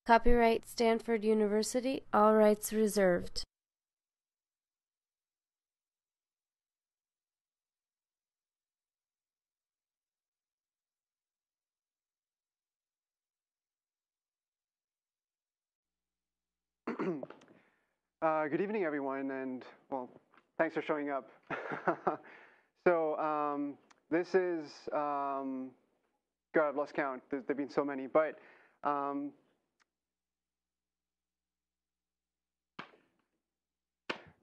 Copyright Stanford University, all rights reserved. Good evening, everyone, and well, thanks for showing up. So this is, God, I've lost count. There've been so many, but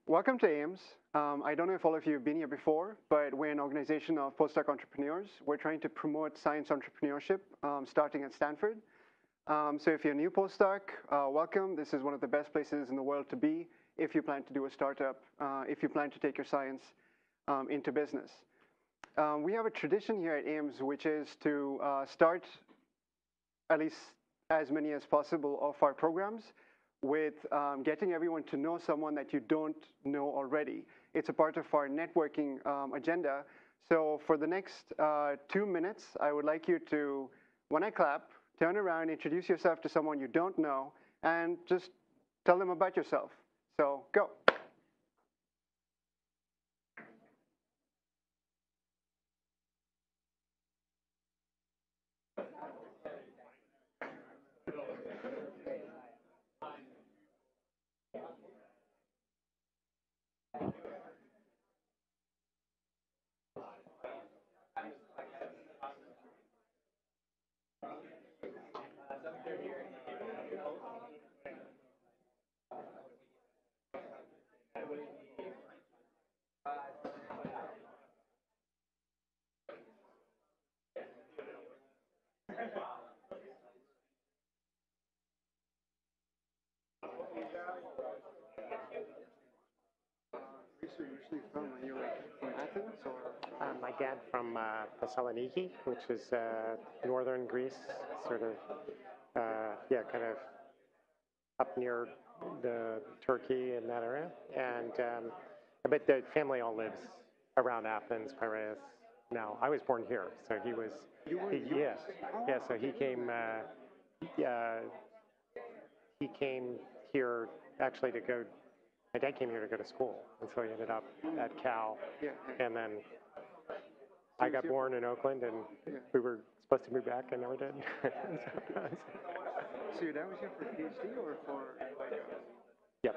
welcome to Ames. I don't know if all of you have been here before, but we're an organization of postdoc entrepreneurs. We're trying to promote science entrepreneurship, starting at Stanford. So if you're a new postdoc, welcome. This is one of the best places in the world to be if you plan to do a startup, if you plan to take your science into business. We have a tradition here at Ames, which is to start at least as many as possible of our programs with getting everyone to know someone that you don't know already. It's a part of our networking agenda. So for the next 2 minutes, I would like you to, when I clap, turn around, introduce yourself to someone you don't know, and just tell them about yourself. So go. So usually from, are you like from Athens or? My dad from Thessaloniki, which is northern Greece, sort of, yeah, kind of up near the Turkey and that area. And but the family all lives around Athens, Piraeus. Now, I was born here, so he was. Yeah, yeah. So he came. He came here actually to go. My dad came here to go to school, and so he ended up at Cal. Yeah. And then I got born in Oakland, and we were supposed to move back, and never did. So your dad was here for a PhD or for like a? Yep.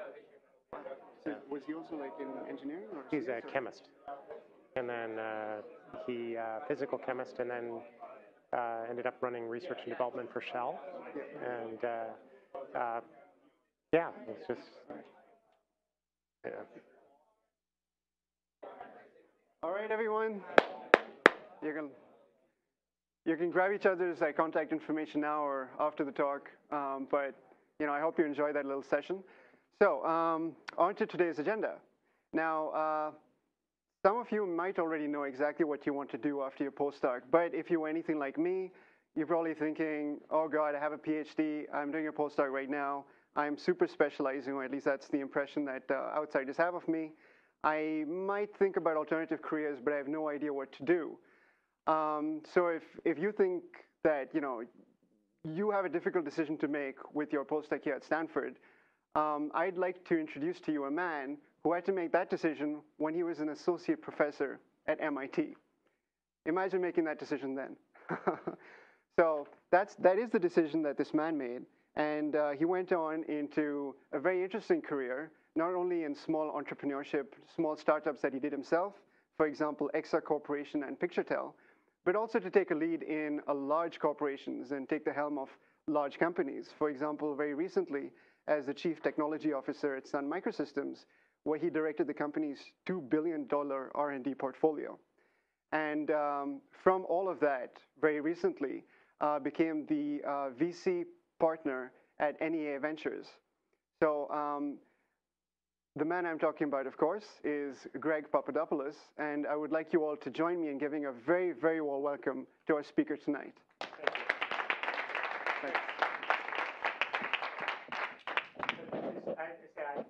So was he also like in engineering or? He's a chemist, and then he physical chemist, and then ended up running research and development for Shell. Yeah. And yeah, it's just. Yeah. All right, everyone. You can grab each other's contact information now or after the talk. But I hope you enjoy that little session. So on to today's agenda. Now, some of you might already know exactly what you want to do after your postdoc. But if you were anything like me, you're probably thinking, oh God, I have a PhD. I'm doing a postdoc right now. I'm super specializing, or at least that's the impression that outsiders have of me. I might think about alternative careers, but I have no idea what to do. So if you think that you have a difficult decision to make with your postdoc here at Stanford, I'd like to introduce to you a man who had to make that decision when he was an associate professor at MIT. Imagine making that decision then. So that is the decision that this man made. And he went on into a very interesting career, not only in small entrepreneurship, small startups that he did himself, for example, Exa Corporation and PictureTel, but also to take a lead in large corporations and take the helm of large companies. For example, very recently, as the chief technology officer at Sun Microsystems, where he directed the company's $2 billion R&D portfolio. And from all of that, very recently, became the VC partner at NEA Ventures. So the man I'm talking about, of course, is Greg Papadopoulos, and I would like you all to join me in giving a very, very warm welcome to our speaker tonight. Thanks. I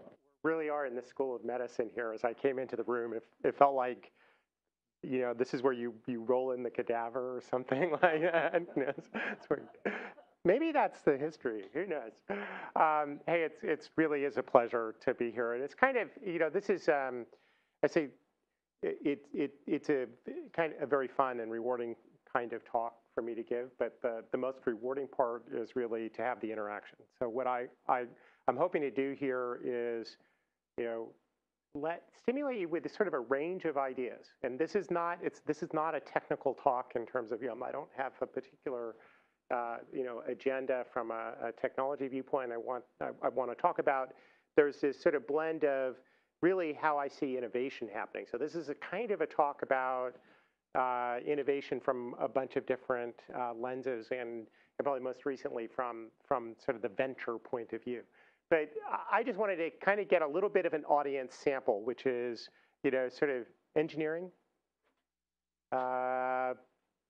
really are in the School of Medicine here. As I came into the room, it felt like, this is where you roll in the cadaver or something like that. maybe that's the history. Who knows? Hey, it's really is a pleasure to be here, and it's kind of this is I say it's a kind of a very fun and rewarding kind of talk for me to give, but the most rewarding part is really to have the interaction. So what I'm hoping to do here is stimulate you with sort of a range of ideas. And this is not a technical talk in terms of I don't have a particular agenda from a technology viewpoint. I want to talk about. There's this sort of blend of really how I see innovation happening. So this is a kind of a talk about innovation from a bunch of different lenses, and probably most recently from sort of the venture point of view. But I just wanted to kind of get a little bit of an audience sample, which is, sort of engineering,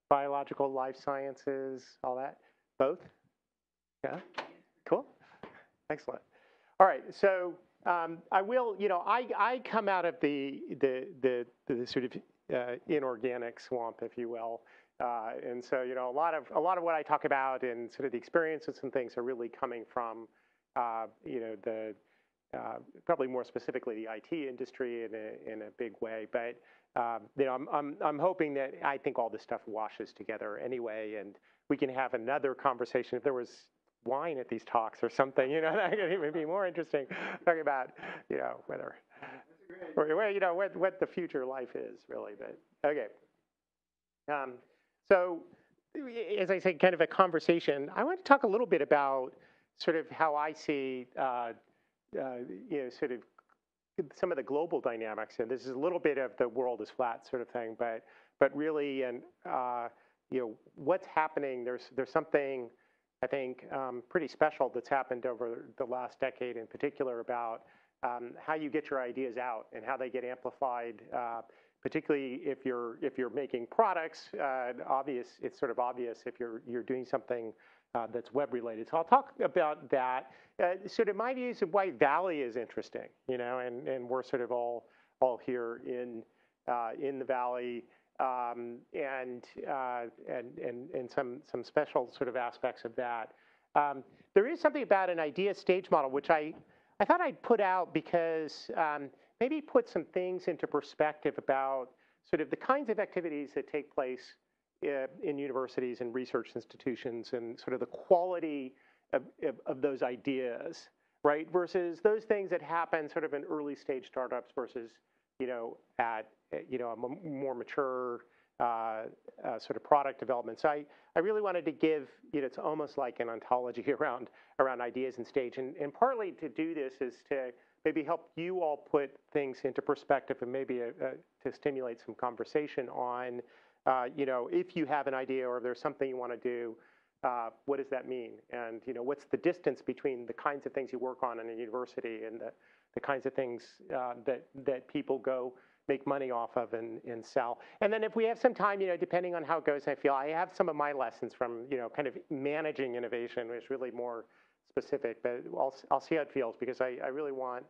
biological, life sciences, all that. Both? Yeah? Cool. Excellent. All right. So I will, I come out of the sort of inorganic swamp, if you will. And so, a lot of what I talk about and sort of the experiences and things are really coming from probably more specifically the IT industry in a big way, but I'm hoping that I think all this stuff washes together anyway, and we can have another conversation if there was wine at these talks or something. That could even be more interesting. Talking about whether what the future life is really. But okay, so as I say, kind of a conversation. I want to talk a little bit about sort of how I see, sort of some of the global dynamics, and this is a little bit of the world is flat sort of thing, but really, and what's happening. There's something I think pretty special that's happened over the last decade, in particular, about how you get your ideas out and how they get amplified. Particularly if you're making products, it's sort of obvious if you're doing something that's web related. So I'll talk about that. Sort of my views of why Valley is interesting, and we're sort of all here in the Valley, and some special sort of aspects of that. There is something about an idea stage model which I thought I'd put out because maybe put some things into perspective about sort of the kinds of activities that take place in universities and research institutions, and sort of the quality of those ideas, right? Versus those things that happen sort of in early stage startups versus, at a more mature sort of product development. So I really wanted to give, it's almost like an ontology around ideas and stage. And partly to do this is to maybe help you all put things into perspective, and maybe to stimulate some conversation on, if you have an idea or if there's something you want to do, what does that mean? And, what's the distance between the kinds of things you work on in a university and the kinds of things that people go make money off of and sell. And then if we have some time, depending on how it goes, I have some of my lessons from, kind of managing innovation, which is really more specific, but I'll see how it feels, because I really want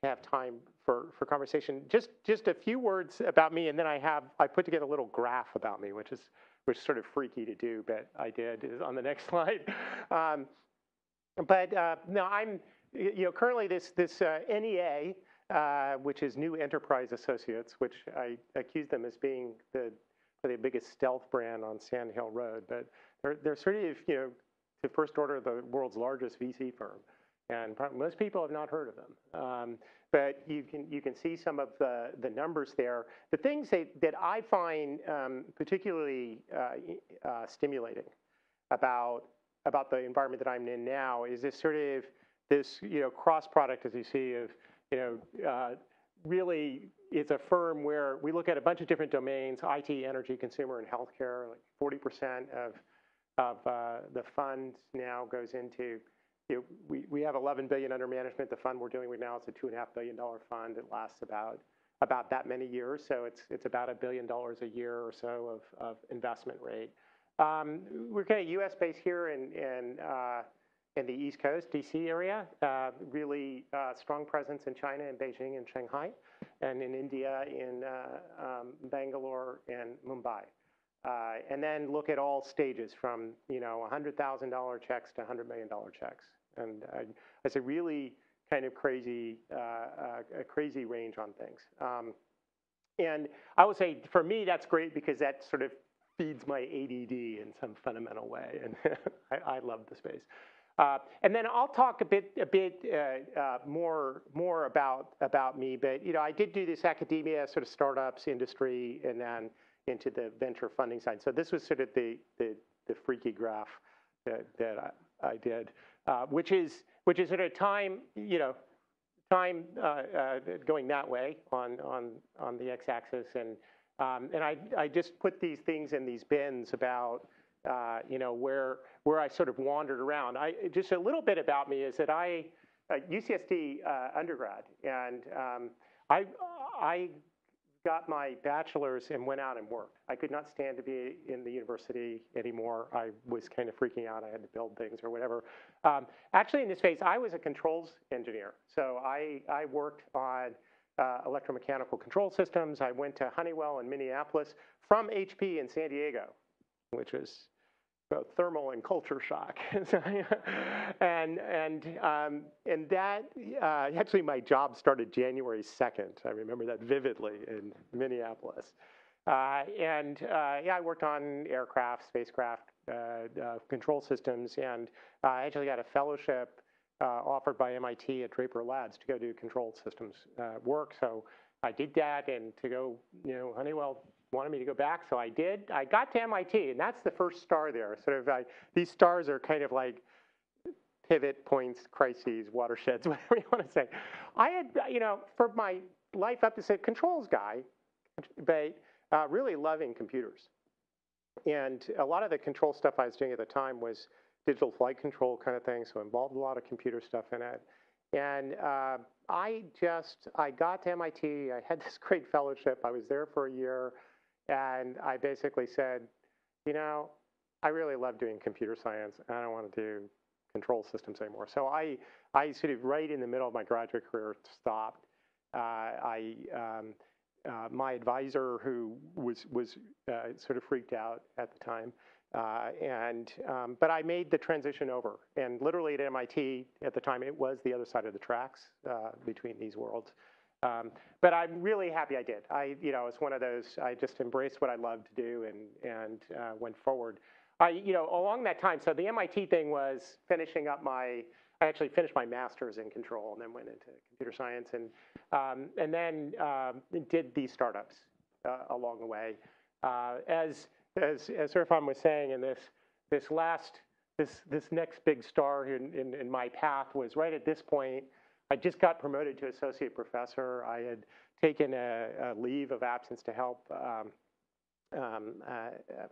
to have time for conversation. Just a few words about me, and then I put together a little graph about me, which is sort of freaky to do, but I did, is on the next slide. No, I'm currently this NEA, which is New Enterprise Associates, which I accuse them as being the biggest stealth brand on Sand Hill Road, but they're sort of the first order of the world's largest VC firm, and most people have not heard of them. But you can see some of the numbers there. The things that I find particularly stimulating about the environment that I'm in now is this sort of cross product, as you see, of really it's a firm where we look at a bunch of different domains: IT, energy, consumer, and healthcare. Like 40% of the fund now goes into. We have 11 billion under management. The fund we're doing right now is a $2.5 billion fund. It lasts about that many years, so it's about $1 billion a year or so of investment rate. We're kind of U.S. based here in the East Coast, DC area. Really strong presence in China, in Beijing and Shanghai, and in India, in Bangalore and Mumbai. and then look at all stages from $100,000 checks to $100 million checks, and it's a really kind of crazy, a crazy range on things. And I would say for me that's great because that sort of feeds my ADD in some fundamental way, and I love the space. And then I'll talk a bit more about me, but I did do this academia, sort of startups, industry, and then into the venture funding side. So this was sort of the freaky graph that I did, which is at a time going that way on the x-axis, and I just put these things in these bins about where I sort of wandered around. Just a little bit about me is that I UCSD undergrad, and I got my bachelor's and went out and worked. I could not stand to be in the university anymore. I was kind of freaking out. I had to build things or whatever. Actually, in this phase, I was a controls engineer. So I worked on electromechanical control systems. I went to Honeywell in Minneapolis from HP in San Diego, which is both thermal and culture shock. and that, actually my job started January 2nd. I remember that vividly in Minneapolis. Yeah, I worked on aircraft, spacecraft, control systems, and I actually got a fellowship offered by MIT at Draper Labs to go do control systems work. So I did that, and to go, Honeywell wanted me to go back, so I did. I got to MIT, and that's the first star there. Sort of these stars are kind of like pivot points, crises, watersheds, whatever you want to say. I had, for my life up to say controls guy, but really loving computers. And a lot of the control stuff I was doing at the time was digital flight control kind of thing, so involved a lot of computer stuff in it. And I got to MIT, I had this great fellowship, I was there for a year, and I basically said, I really love doing computer science, and I don't want to do control systems anymore. So I sort of right in the middle of my graduate career stopped. My advisor, who was sort of freaked out at the time, but I made the transition over, and literally at MIT at the time it was the other side of the tracks between these worlds. But I'm really happy I did. It's one of those, I just embraced what I loved to do and went forward. Along that time, so the MIT thing was finishing up I actually finished my master's in control and then went into computer science, and then did these startups along the way. As Irfan was saying, in this next big star in my path was right at this point. I just got promoted to associate professor. I had taken a leave of absence to help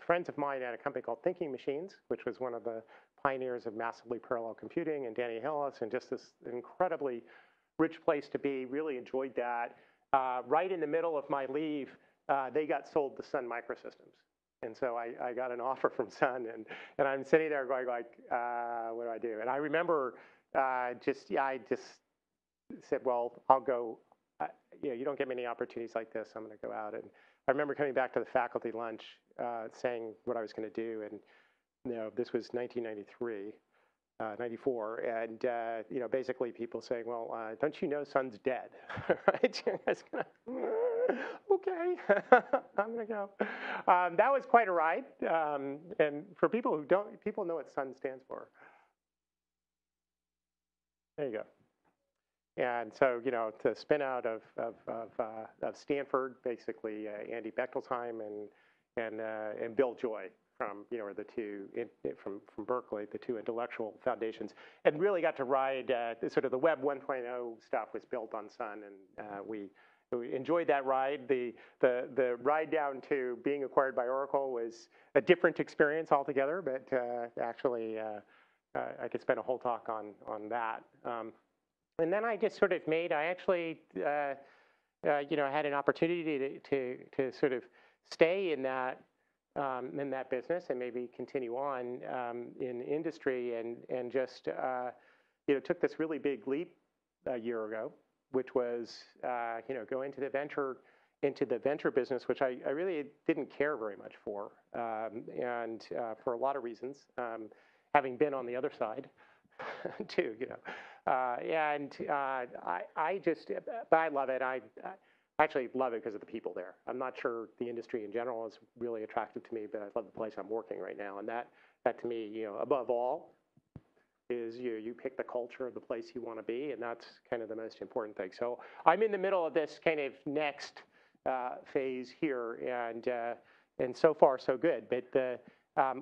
friends of mine at a company called Thinking Machines, which was one of the pioneers of massively parallel computing, and Danny Hillis, and just this incredibly rich place to be. Really enjoyed that. Right in the middle of my leave, they got sold to Sun Microsystems. And so I got an offer from Sun, and I'm sitting there going like, what do I do? And I remember I just said, well, I'll go. You don't get many opportunities like this. I'm going to go out. And I remember coming back to the faculty lunch, saying what I was going to do. And this was 1993, 94, and basically people saying, well, don't you know Sun's dead, right? Okay, I'm going to go. That was quite a ride. And for people who don't, people know what Sun stands for. There you go. And so, the spin out of Stanford, basically Andy Bechtolsheim and Bill Joy from are the two from Berkeley, the two intellectual foundations, and really got to ride sort of the Web 1.0 stuff was built on Sun, and we enjoyed that ride. The ride down to being acquired by Oracle was a different experience altogether, but actually I could spend a whole talk on that. And then I just sort of I actually, had an opportunity to sort of stay in that business and maybe continue on in industry, and just took this really big leap a year ago, which was go into the venture into the venture business, which I really didn't care very much for, and for a lot of reasons, having been on the other side too, you know. But I love it. I actually love it because of the people there. I'm not sure the industry in general is really attractive to me, but I love the place I'm working right now, and that to me, you know, above all, is you pick the culture of the place you want to be, and that's kind of the most important thing. So I'm in the middle of this kind of next phase here, and so far so good. But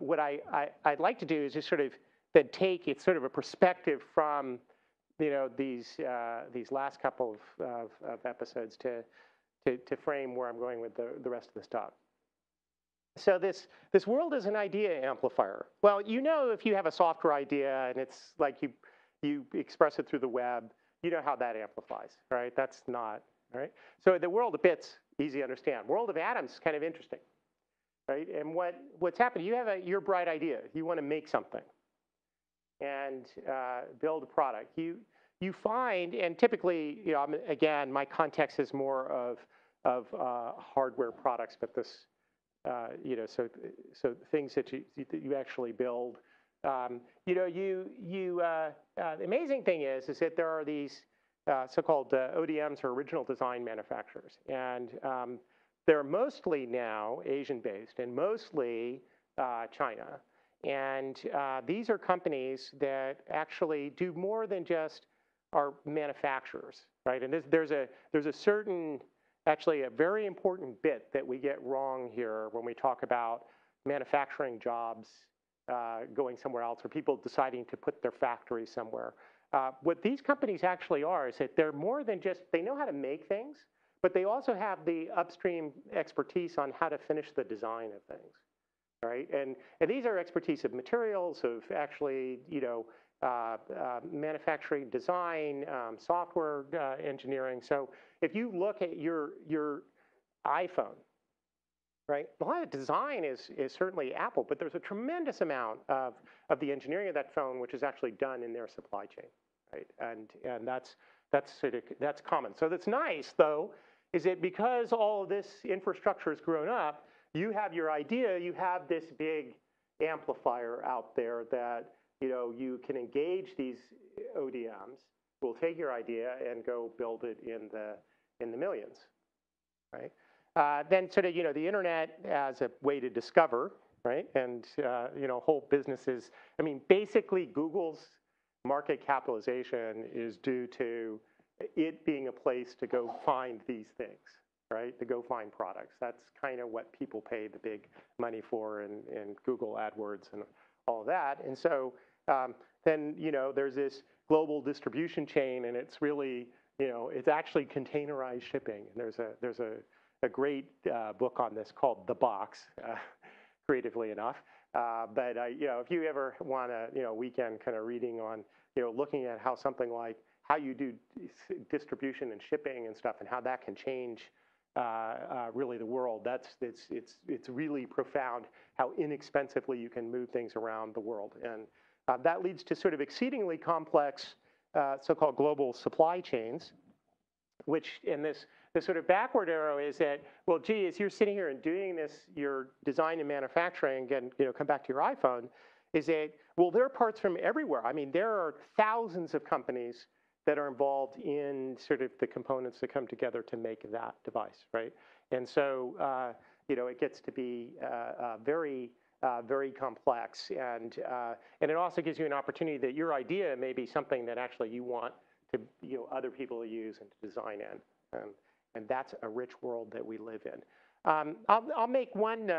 what I'd like to do is just sort of then take it's sort of a perspective from, you know, these last couple of episodes to frame where I'm going with the rest of this talk. So this world is an idea amplifier. Well, you know, if you have a software idea and it's like you express it through the web, you know how that amplifies, right? That's not, right? So the world of bits, easy to understand. World of atoms is kind of interesting, right? And what's happened, you have your bright idea. You want to make something and build a product. You find, and typically, you know, again, my context is more of hardware products, but this, you know, so things that you actually build. You know, the amazing thing is that there are these so-called ODMs, or original design manufacturers, and they're mostly now Asian-based and mostly China. And these are companies that actually do more than just are manufacturers, right? And there's a certain, actually a very important bit that we get wrong here when we talk about manufacturing jobs going somewhere else, or people deciding to put their factory somewhere. What these companies actually are is that they're more than just, they know how to make things, but they also have the upstream expertise on how to finish the design of things, right? And these are expertise of materials, of actually, you know, manufacturing design, software engineering. So if you look at your iPhone, right, a lot of design is certainly Apple, but there's a tremendous amount of the engineering of that phone which is actually done in their supply chain, right? And that's common. So that's nice, though, is that because all of this infrastructure has grown up, you have your idea, you have this big amplifier out there that, you know, you can engage these ODMs who will take your idea and go build it in the millions, right? Then sort of, you know, the internet as a way to discover, right? And, you know, whole businesses, I mean, basically Google's market capitalization is due to it being a place to go find these things, right? To go find products. That's kind of what people pay the big money for in Google AdWords and all of that. And so then, you know, there's this global distribution chain, and it's really, you know, it's actually containerized shipping. And there's a great book on this called The Box, creatively enough. But you know, if you ever want a, you know, weekend kind of reading on, you know, looking at how something like how you do distribution and shipping and stuff, and how that can change really the world, it's really profound how inexpensively you can move things around the world. And that leads to sort of exceedingly complex so-called global supply chains, which in this sort of backward arrow is that, well, gee, as you're sitting here and doing this, your design and manufacturing, and, you know, come back to your iPhone, is that, well, there are parts from everywhere. I mean, there are thousands of companies that are involved in sort of the components that come together to make that device, right? And so, you know, it gets to be very, very complex, and it also gives you an opportunity that your idea may be something that actually you want to, you know, other people to use and to design in, and that's a rich world that we live in. I'll make one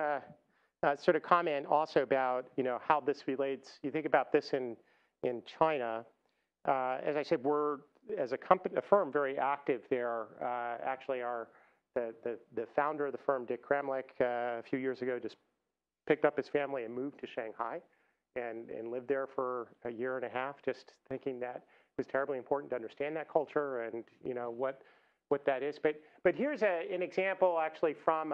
sort of comment also about, you know, how this relates. You think about this in China. As I said, we're, as a firm, very active there. Actually, the founder of the firm, Dick Kramlich, a few years ago just picked up his family and moved to Shanghai and lived there for a year and a half, just thinking that it was terribly important to understand that culture and, you know, what that is. But here's an example actually from,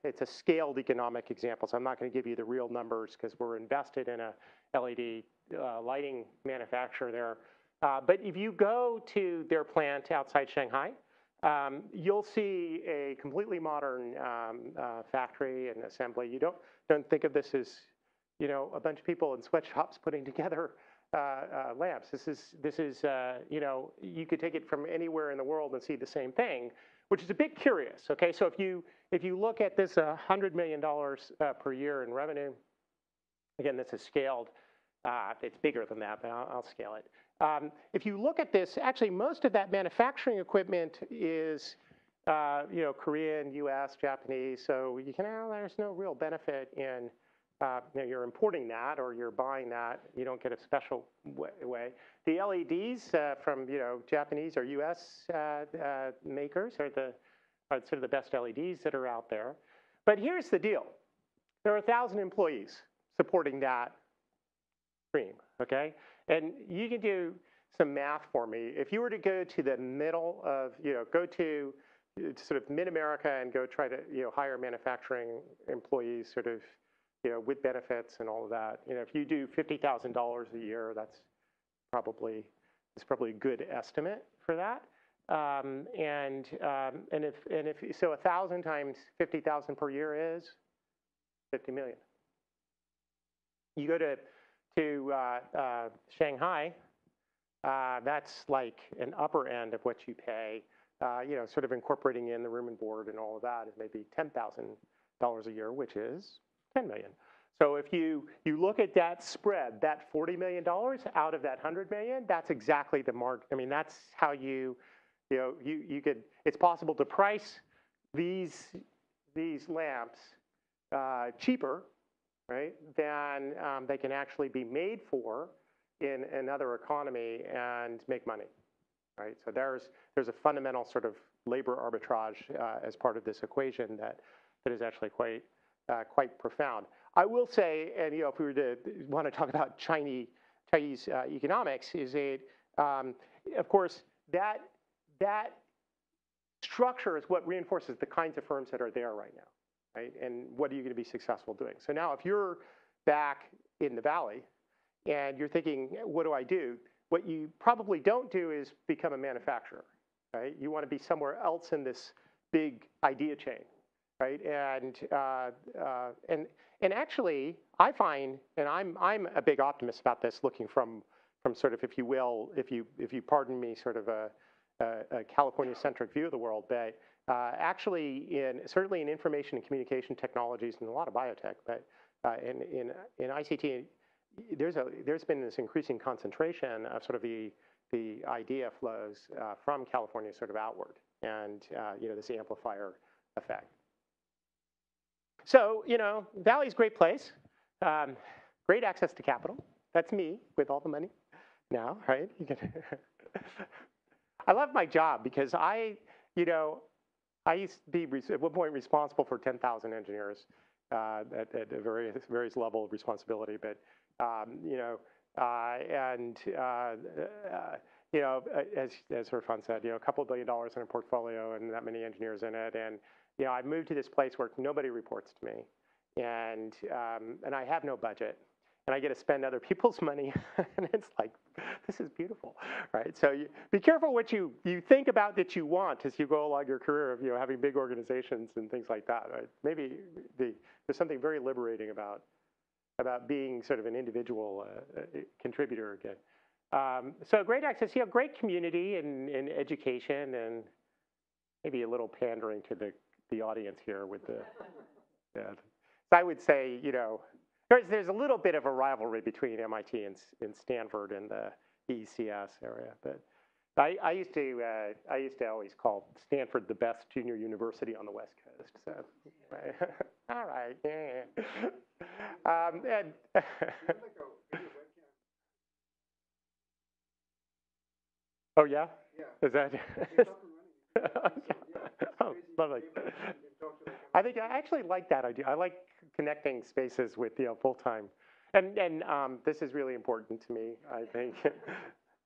it's a scaled economic example, so I'm not going to give you the real numbers because we're invested in a LED lighting manufacturer there. But if you go to their plant outside Shanghai, you'll see a completely modern factory and assembly. You don't think of this as, you know, a bunch of people in sweatshops putting together lamps. This is you know, you could take it from anywhere in the world and see the same thing, which is a bit curious. Okay, so if you look at this $100 million per year in revenue, again, this is scaled. It's bigger than that, but I'll scale it. If you look at this, actually, most of that manufacturing equipment is, you know, Korean, U.S., Japanese. So you can, there's no real benefit in, you know, you're importing that or you're buying that. You don't get a special way. The LEDs from, you know, Japanese or U.S. Makers are sort of the best LEDs that are out there. But here's the deal: there are 1,000 employees supporting that stream. Okay. And you can do some math for me. If you were to go to the middle of, you know, go to sort of mid-America and go try to, you know, hire manufacturing employees sort of, you know, with benefits and all of that, you know, if you do $50,000 a year, that's probably a good estimate for that. And if so, 1,000 times 50,000 per year is 50 million. You go to Shanghai, that's like an upper end of what you pay, you know, sort of incorporating in the room and board and all of that is maybe $10,000 a year, which is 10 million. So if you look at that spread, that $40 million out of that 100 million, that's exactly the mark. I mean, that's how you could, it's possible to price these lamps cheaper, right, than they can actually be made for in another economy and make money, right? So there's a fundamental sort of labor arbitrage as part of this equation that is actually quite profound. I will say, and you know, if we were to want to talk about Chinese economics, is it, of course, that structure is what reinforces the kinds of firms that are there right now. Right? And what are you going to be successful doing? So now if you're back in the Valley and you're thinking, what do I do? What you probably don't do is become a manufacturer, right? You want to be somewhere else in this big idea chain, right? And actually, I find, and I'm a big optimist about this, looking from sort of, if you will, if you pardon me, sort of a California-centric view of the world, but actually, certainly in information and communication technologies and a lot of biotech, but in ICT, there's been this increasing concentration of sort of the idea flows from California sort of outward, and you know, this amplifier effect. So you know, Valley's a great place, great access to capital. That's me with all the money now, right? You can I love my job because I used to be at one point responsible for 10,000 engineers at a various level of responsibility. But you know, you know, as Irfan said, you know, a couple $1 billion in a portfolio and that many engineers in it, and you know, I moved to this place where nobody reports to me, and I have no budget. And I get to spend other people's money, and it's like, this is beautiful, right? So be careful what you think about that you want as you go along your career of, you know, having big organizations and things like that, right? Maybe there's something very liberating about being sort of an individual contributor again. So great access, you have great community and education, and maybe a little pandering to the audience here with the. So I would say, you know. There's a little bit of a rivalry between MIT and Stanford in the ECS area, but I used to always call Stanford the best junior university on the West Coast. So, right. All right, yeah. And oh yeah, is that? Oh, lovely. I think I actually like that idea. I like connecting spaces with, you know, full-time. And this is really important to me, I think.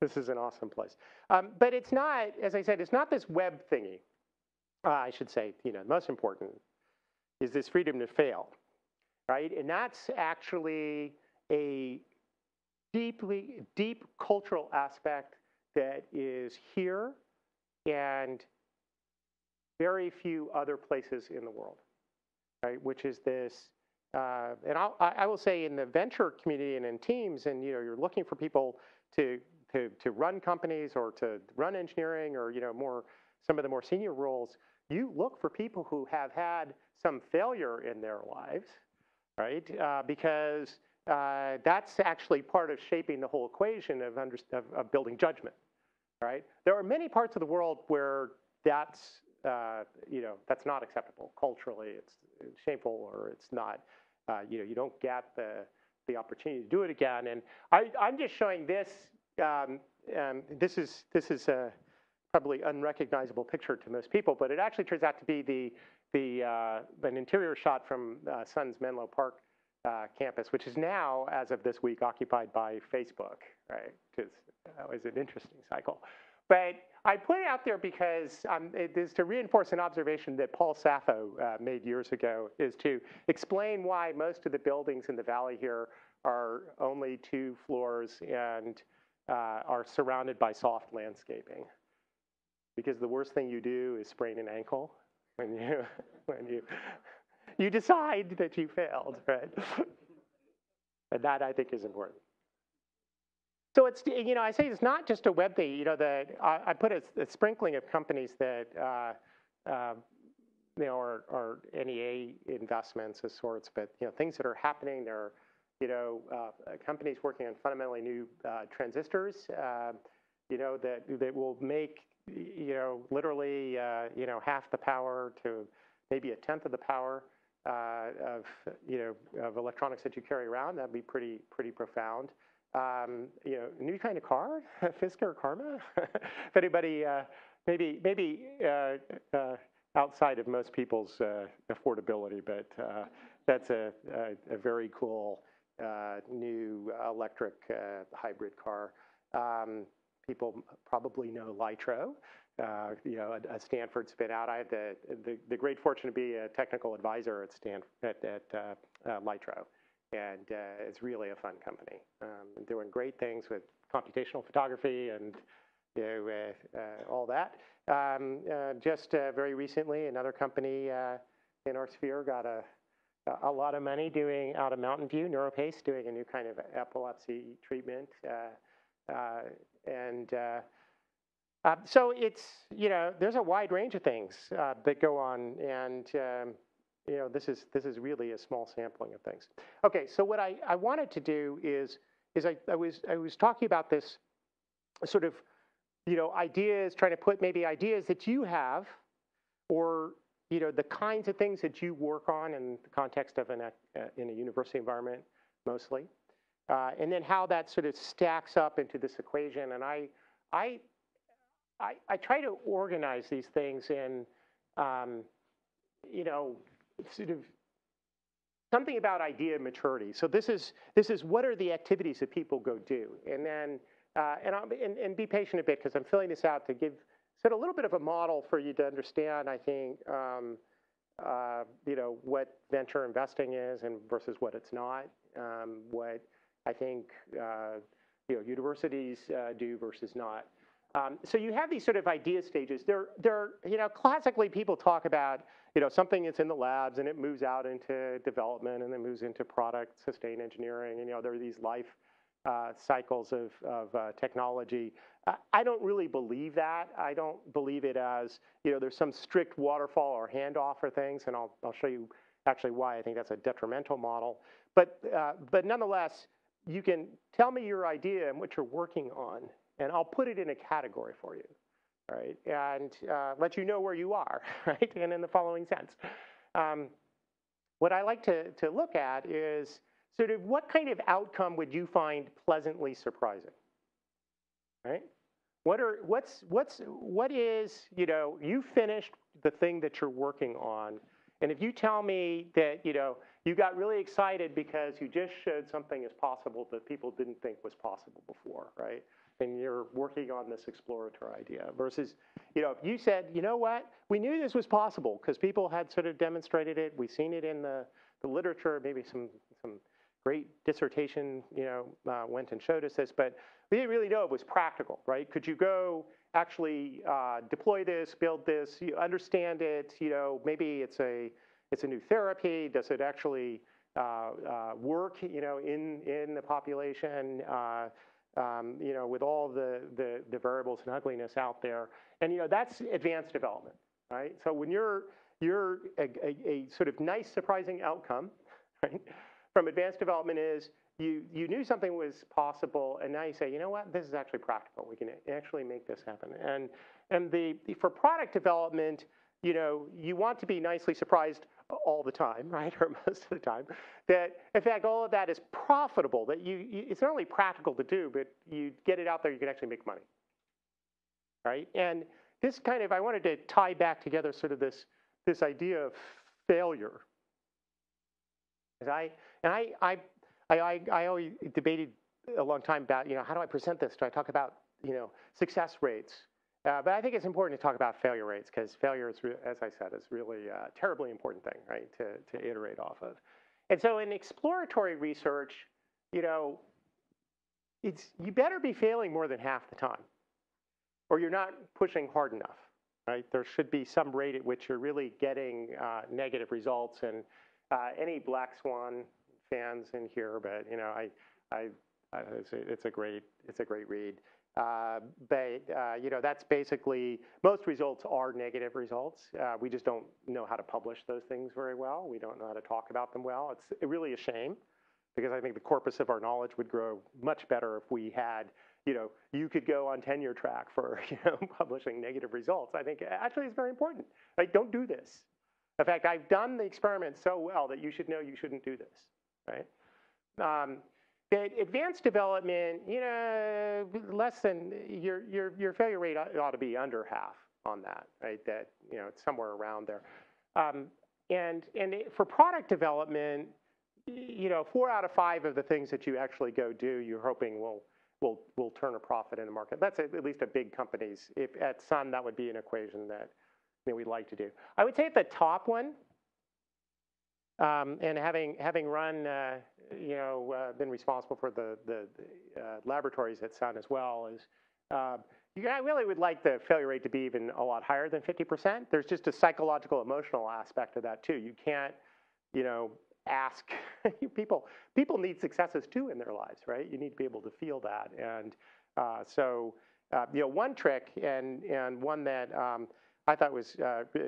This is an awesome place. But it's not, as I said, it's not this web thingy. I should say, you know, most important is this freedom to fail, right? And that's actually a deep cultural aspect that is here and very few other places in the world, right? Which is this, and I will say in the venture community and in teams, and you're looking for people to run companies or to run engineering or some of the more senior roles. You look for people who have had some failure in their lives, right? Because that's actually part of shaping the whole equation of building judgment, right? There are many parts of the world where that's not acceptable culturally. It's shameful, or it's not. You don't get the opportunity to do it again. And I'm just showing this. This is a probably unrecognizable picture to most people, but it actually turns out to be an interior shot from Sun's Menlo Park campus, which is now, as of this week, occupied by Facebook, right? Because that was an interesting cycle. But I put it out there because it is to reinforce an observation that Paul Sappho made years ago, is to explain why most of the buildings in the valley here are only 2 floors and are surrounded by soft landscaping. Because the worst thing you do is sprain an ankle when you decide that you failed, right? And that, I think, is important. So it's, I say it's not just a web thing. I put a sprinkling of companies that are NEA investments of sorts, but things that are happening. There are companies working on fundamentally new transistors. That will make literally half the power to maybe a tenth of the power of electronics that you carry around. That'd be pretty profound. New kind of car, Fisker Karma. If anybody, maybe outside of most people's affordability, but that's a very cool new electric hybrid car. People probably know Litro, a Stanford spin out. I had the great fortune to be a technical advisor at Litro, and it's really a fun company. Doing great things with computational photography and all that. Just very recently, another company in our sphere got a lot of money doing out of Mountain View, NeuroPace, doing a new kind of epilepsy treatment. So it's, there's a wide range of things that go on, and this is really a small sampling of things. Okay, so what I wanted to do is I was talking about this sort of ideas, trying to put maybe ideas that you have, or the kinds of things that you work on in the context of in a university environment mostly. And then how that sort of stacks up into this equation. And I try to organize these things in, sort of something about idea maturity. So this is what are the activities that people go do, and then and be patient a bit, because I'm filling this out to give sort of a little bit of a model for you to understand. I think what venture investing is and versus what it's not. What I think universities do versus not. So you have these sort of idea stages. They're classically people talk about something that's in the labs and it moves out into development and then moves into product sustained engineering. And there are these life cycles of technology. I don't really believe that. I don't believe it as there's some strict waterfall or handoff for things, and I'll show you actually why I think that's a detrimental model. But nonetheless, you can tell me your idea and what you're working on, and I'll put it in a category for you, right? And let you know where you are, right? And in the following sense. What I like to look at is sort of what kind of outcome would you find pleasantly surprising, right? What is, you finished the thing that you're working on, and if you tell me that, you got really excited because you just showed something is possible that people didn't think was possible before, right? And you're working on this exploratory idea versus, if you said, what, we knew this was possible because people had sort of demonstrated it. We've seen it in the literature, maybe some great dissertation, went and showed us this, but we didn't really know it was practical, right? Could you go actually deploy this, build this, you understand it, maybe it's a new therapy, does it actually work, in the population, with all the variables and ugliness out there. And, that's advanced development, right? So when you're a sort of nice, surprising outcome, right, from advanced development is you knew something was possible, and now you say, you know what, this is actually practical. We can actually make this happen. And for product development, you want to be nicely surprised all the time, right, or most of the time, that in fact all of that is profitable, that it's not only practical to do, but you get it out there, you can actually make money, right? And this kind of, I wanted to tie back together sort of this idea of failure. I always debated a long time about, how do I present this? Do I talk about, success rates? But I think it's important to talk about failure rates, because failure is, as I said, is really a terribly important thing, right, to iterate off of. And so in exploratory research, you better be failing more than half the time, or you're not pushing hard enough, right? There should be some rate at which you're really getting negative results. And any Black Swan fans in here, but it's a great read. But that's basically, most results are negative results. We just don't know how to publish those things very well. We don't know how to talk about them well. It's really a shame, because I think the corpus of our knowledge would grow much better if we had, you could go on tenure track for, publishing negative results. I think actually it's very important. Like, don't do this. In fact, I've done the experiment so well that you should know you shouldn't do this, right? But advanced development, less than your failure rate ought to be under half on that, right? That it's somewhere around there. And for product development, 4 out of 5 of the things that you actually go do, you're hoping will turn a profit in the market. That's at least at big companies. If at Sun, that would be an equation that we'd like to do. I would say at the top one, and having run, been responsible for the laboratories at Sun as well, is I really would like the failure rate to be even a lot higher than 50%. There's just a psychological, emotional aspect of that too. You can't, ask people need successes too in their lives, right? You need to be able to feel that. And so one trick, and one that I thought was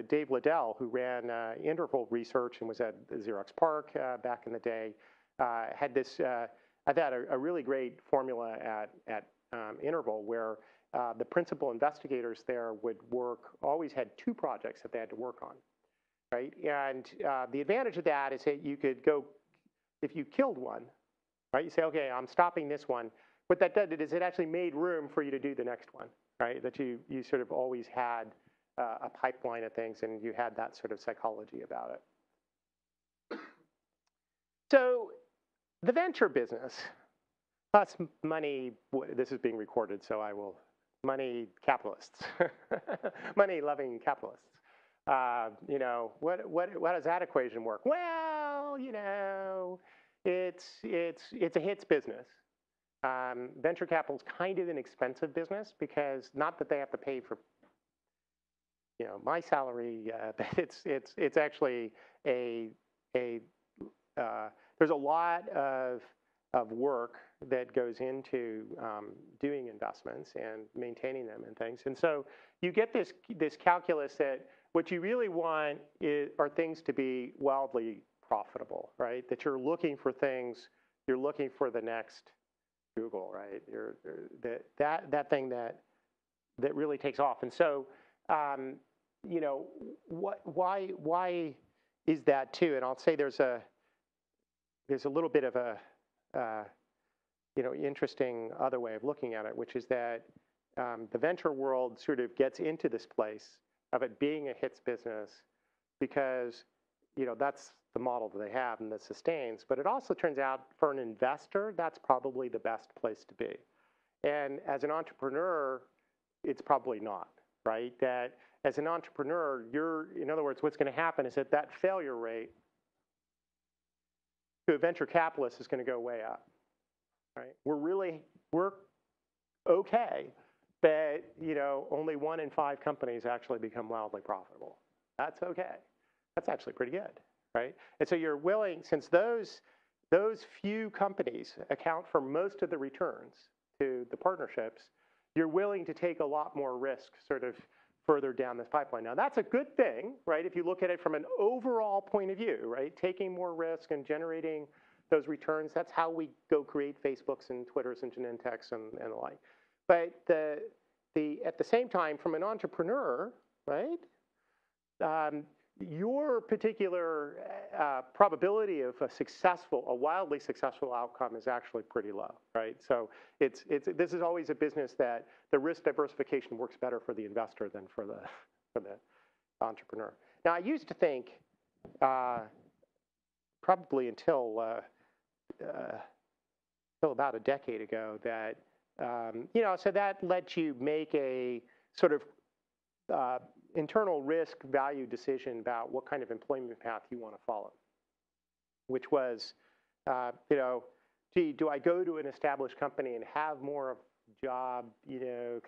Dave Liddell, who ran interval research and was at Xerox PARC back in the day, had this, I thought, a really great formula at Interval, where the principal investigators there would always had 2 projects that they had to work on, right? And the advantage of that is that you could go, if you killed one, right, you say, okay, I'm stopping this one. What that did is it actually made room for you to do the next one, right? That you sort of always had a pipeline of things, and you had that sort of psychology about it. So the venture business, plus money, this is being recorded, so I will, money capitalists, money-loving capitalists. What does that equation work? Well, it's a hits business. Venture capital is kind of an expensive business, because not that they have to pay for my salary, but it's actually there's a lot of work that goes into doing investments and maintaining them and things. And so you get this calculus that what you really want are things to be wildly profitable, right? That you're looking for things, you're looking for the next Google, right? That thing that really takes off. And so why is that too? And I'll say there's a little bit of a interesting other way of looking at it, which is that the venture world sort of gets into this place of it being a hits business because that's the model that they have and that sustains. But it also turns out for an investor, that's probably the best place to be. And as an entrepreneur, it's probably not, right? That as an entrepreneur, in other words, what's going to happen is that failure rate to a venture capitalist is going to go way up, right? We're okay, but only 1 in 5 companies actually become wildly profitable. That's okay. That's actually pretty good, right? And so you're willing, since those few companies account for most of the returns to the partnerships, you're willing to take a lot more risk sort of further down this pipeline. Now, that's a good thing, right? If you look at it from an overall point of view, right? Taking more risk and generating those returns, that's how we go create Facebooks and Twitters and Genentechs and the like. But at the same time, from an entrepreneur, right? Your particular probability of a wildly successful outcome is actually pretty low, right? So this is always a business that the risk diversification works better for the investor than for the entrepreneur. Now, I used to think, probably until about a decade ago, that so that lets you make a sort of internal risk value decision about what kind of employment path you want to follow, which was, gee, do I go to an established company and have more of job,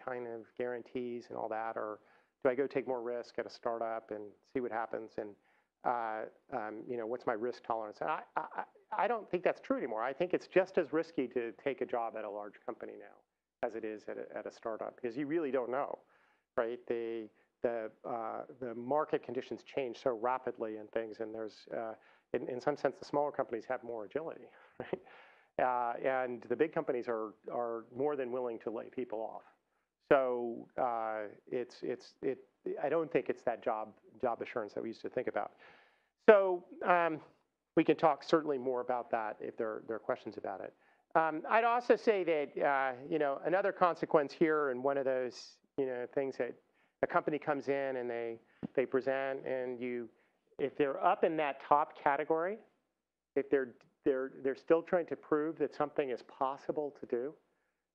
kind of guarantees and all that, or do I go take more risk at a startup and see what happens, and what's my risk tolerance? And I don't think that's true anymore. I think it's just as risky to take a job at a large company now as it is at a startup, because you really don't know, right? The market conditions change so rapidly and things, and there's, in some sense, the smaller companies have more agility, right? And the big companies are more than willing to lay people off. So I don't think it's that job assurance that we used to think about. So we can talk certainly more about that if there are questions about it. I'd also say that another consequence here, and one of those things that a company comes in and they present, and if they're up in that top category, if they're still trying to prove that something is possible to do,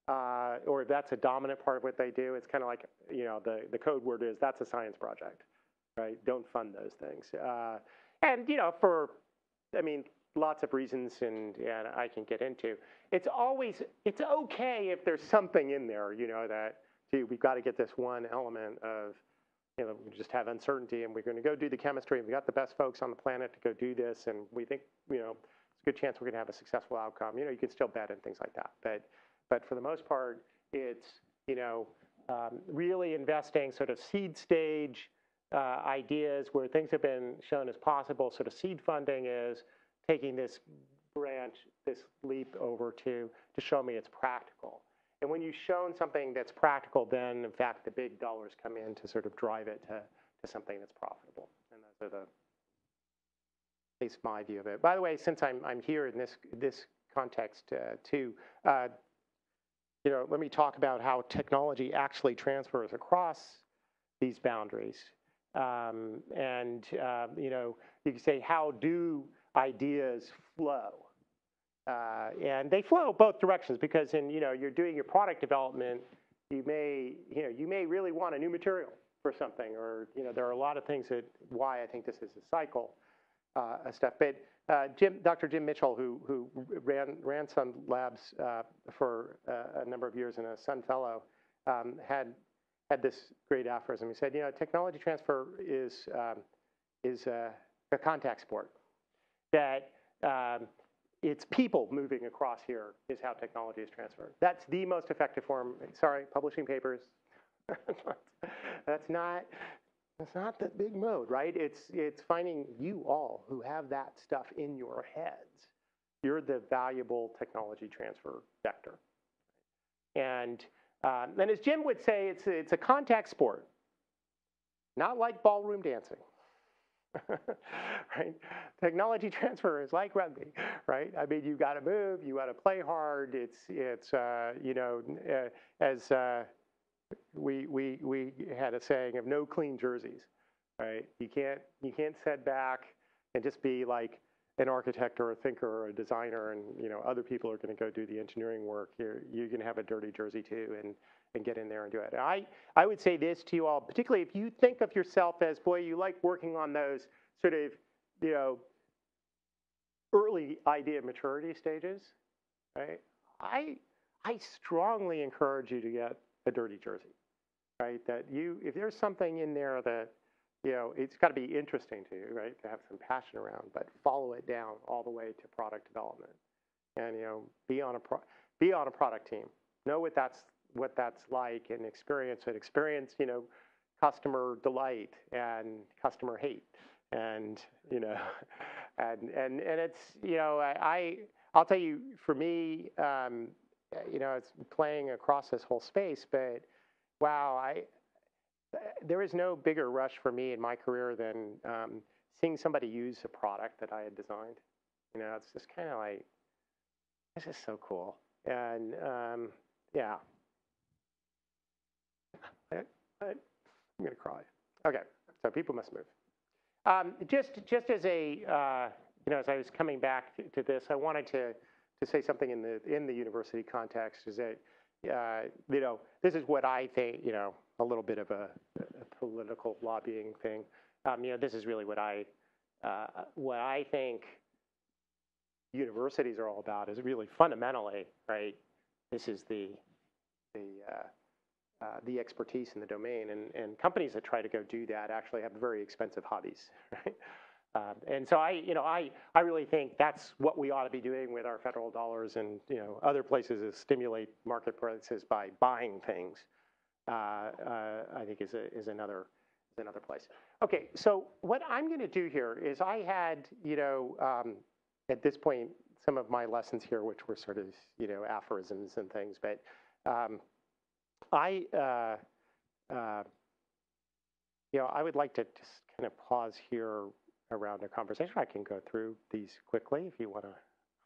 or if that's a dominant part of what they do, it's kind of like the code word is that's a science project, right? Don't fund those things, and for lots of reasons, and I can get into. It's okay if there's something in there, that we've got to get this one element of, we just have uncertainty, and we're going to go do the chemistry, and we got the best folks on the planet to go do this, and we think, it's a good chance we're going to have a successful outcome. You can still bet and things like that. But for the most part, it's, really investing sort of seed stage ideas where things have been shown as possible. Sort of seed funding is taking this branch, this leap over to show me it's practical. And when you've shown something that's practical, then, in fact, the big dollars come in to sort of drive it to something that's profitable. And those are at least my view of it. By the way, since I'm here in this context too, let me talk about how technology actually transfers across these boundaries. You can say, how do ideas flow? And they flow both directions, because you're doing your product development, you may really want a new material for something, or there are a lot of things why I think this is a cycle stuff. But Dr. Jim Mitchell, who ran Sun Labs for a number of years and a Sun Fellow, had this great aphorism. He said, technology transfer is a contact sport. That it's people moving across here is how technology is transferred. That's the most effective form. Sorry, publishing papers. That's not the big mode, right? It's finding you all who have that stuff in your heads. You're the valuable technology transfer vector. And as Jim would say, it's a contact sport, not like ballroom dancing. Right? Technology transfer is like rugby, right? You got to move, you got to play hard. As we had a saying of no clean jerseys, right? You can't sit back and just be like an architect or a thinker or a designer, and other people are going to go do the engineering work. You're going to have a dirty jersey too, and get in there and do it. I would say this to you all, particularly if you think of yourself as, boy, you like working on those sort of, early idea maturity stages, right? I strongly encourage you to get a dirty jersey, right? That if there's something in there that, it's got to be interesting to you, right? To have some passion around, but follow it down all the way to product development, and be on a product team. Know what that's like, and experience it. Experience customer delight and customer hate, and and it's I'll tell you, for me, it's playing across this whole space, but wow, there is no bigger rush for me in my career than seeing somebody use a product that I had designed. It's just kind of like, this is so cool. And yeah, I'm going to cry. Okay, so people must move. Just as a, as I was coming back to this, I wanted to say something in the university context, is that, this is what I think, a little bit of a political lobbying thing. This is really what I think universities are all about, is really fundamentally, right? This is the expertise in the domain, and companies that try to go do that actually have very expensive hobbies, right? And so I really think that's what we ought to be doing with our federal dollars, and other places, is stimulate marketplaces by buying things. I think is another place. Okay, so what I'm going to do here is, I had at this point some of my lessons here, which were sort of aphorisms and things, but I would like to just kind of pause here around a conversation. I can go through these quickly if you want to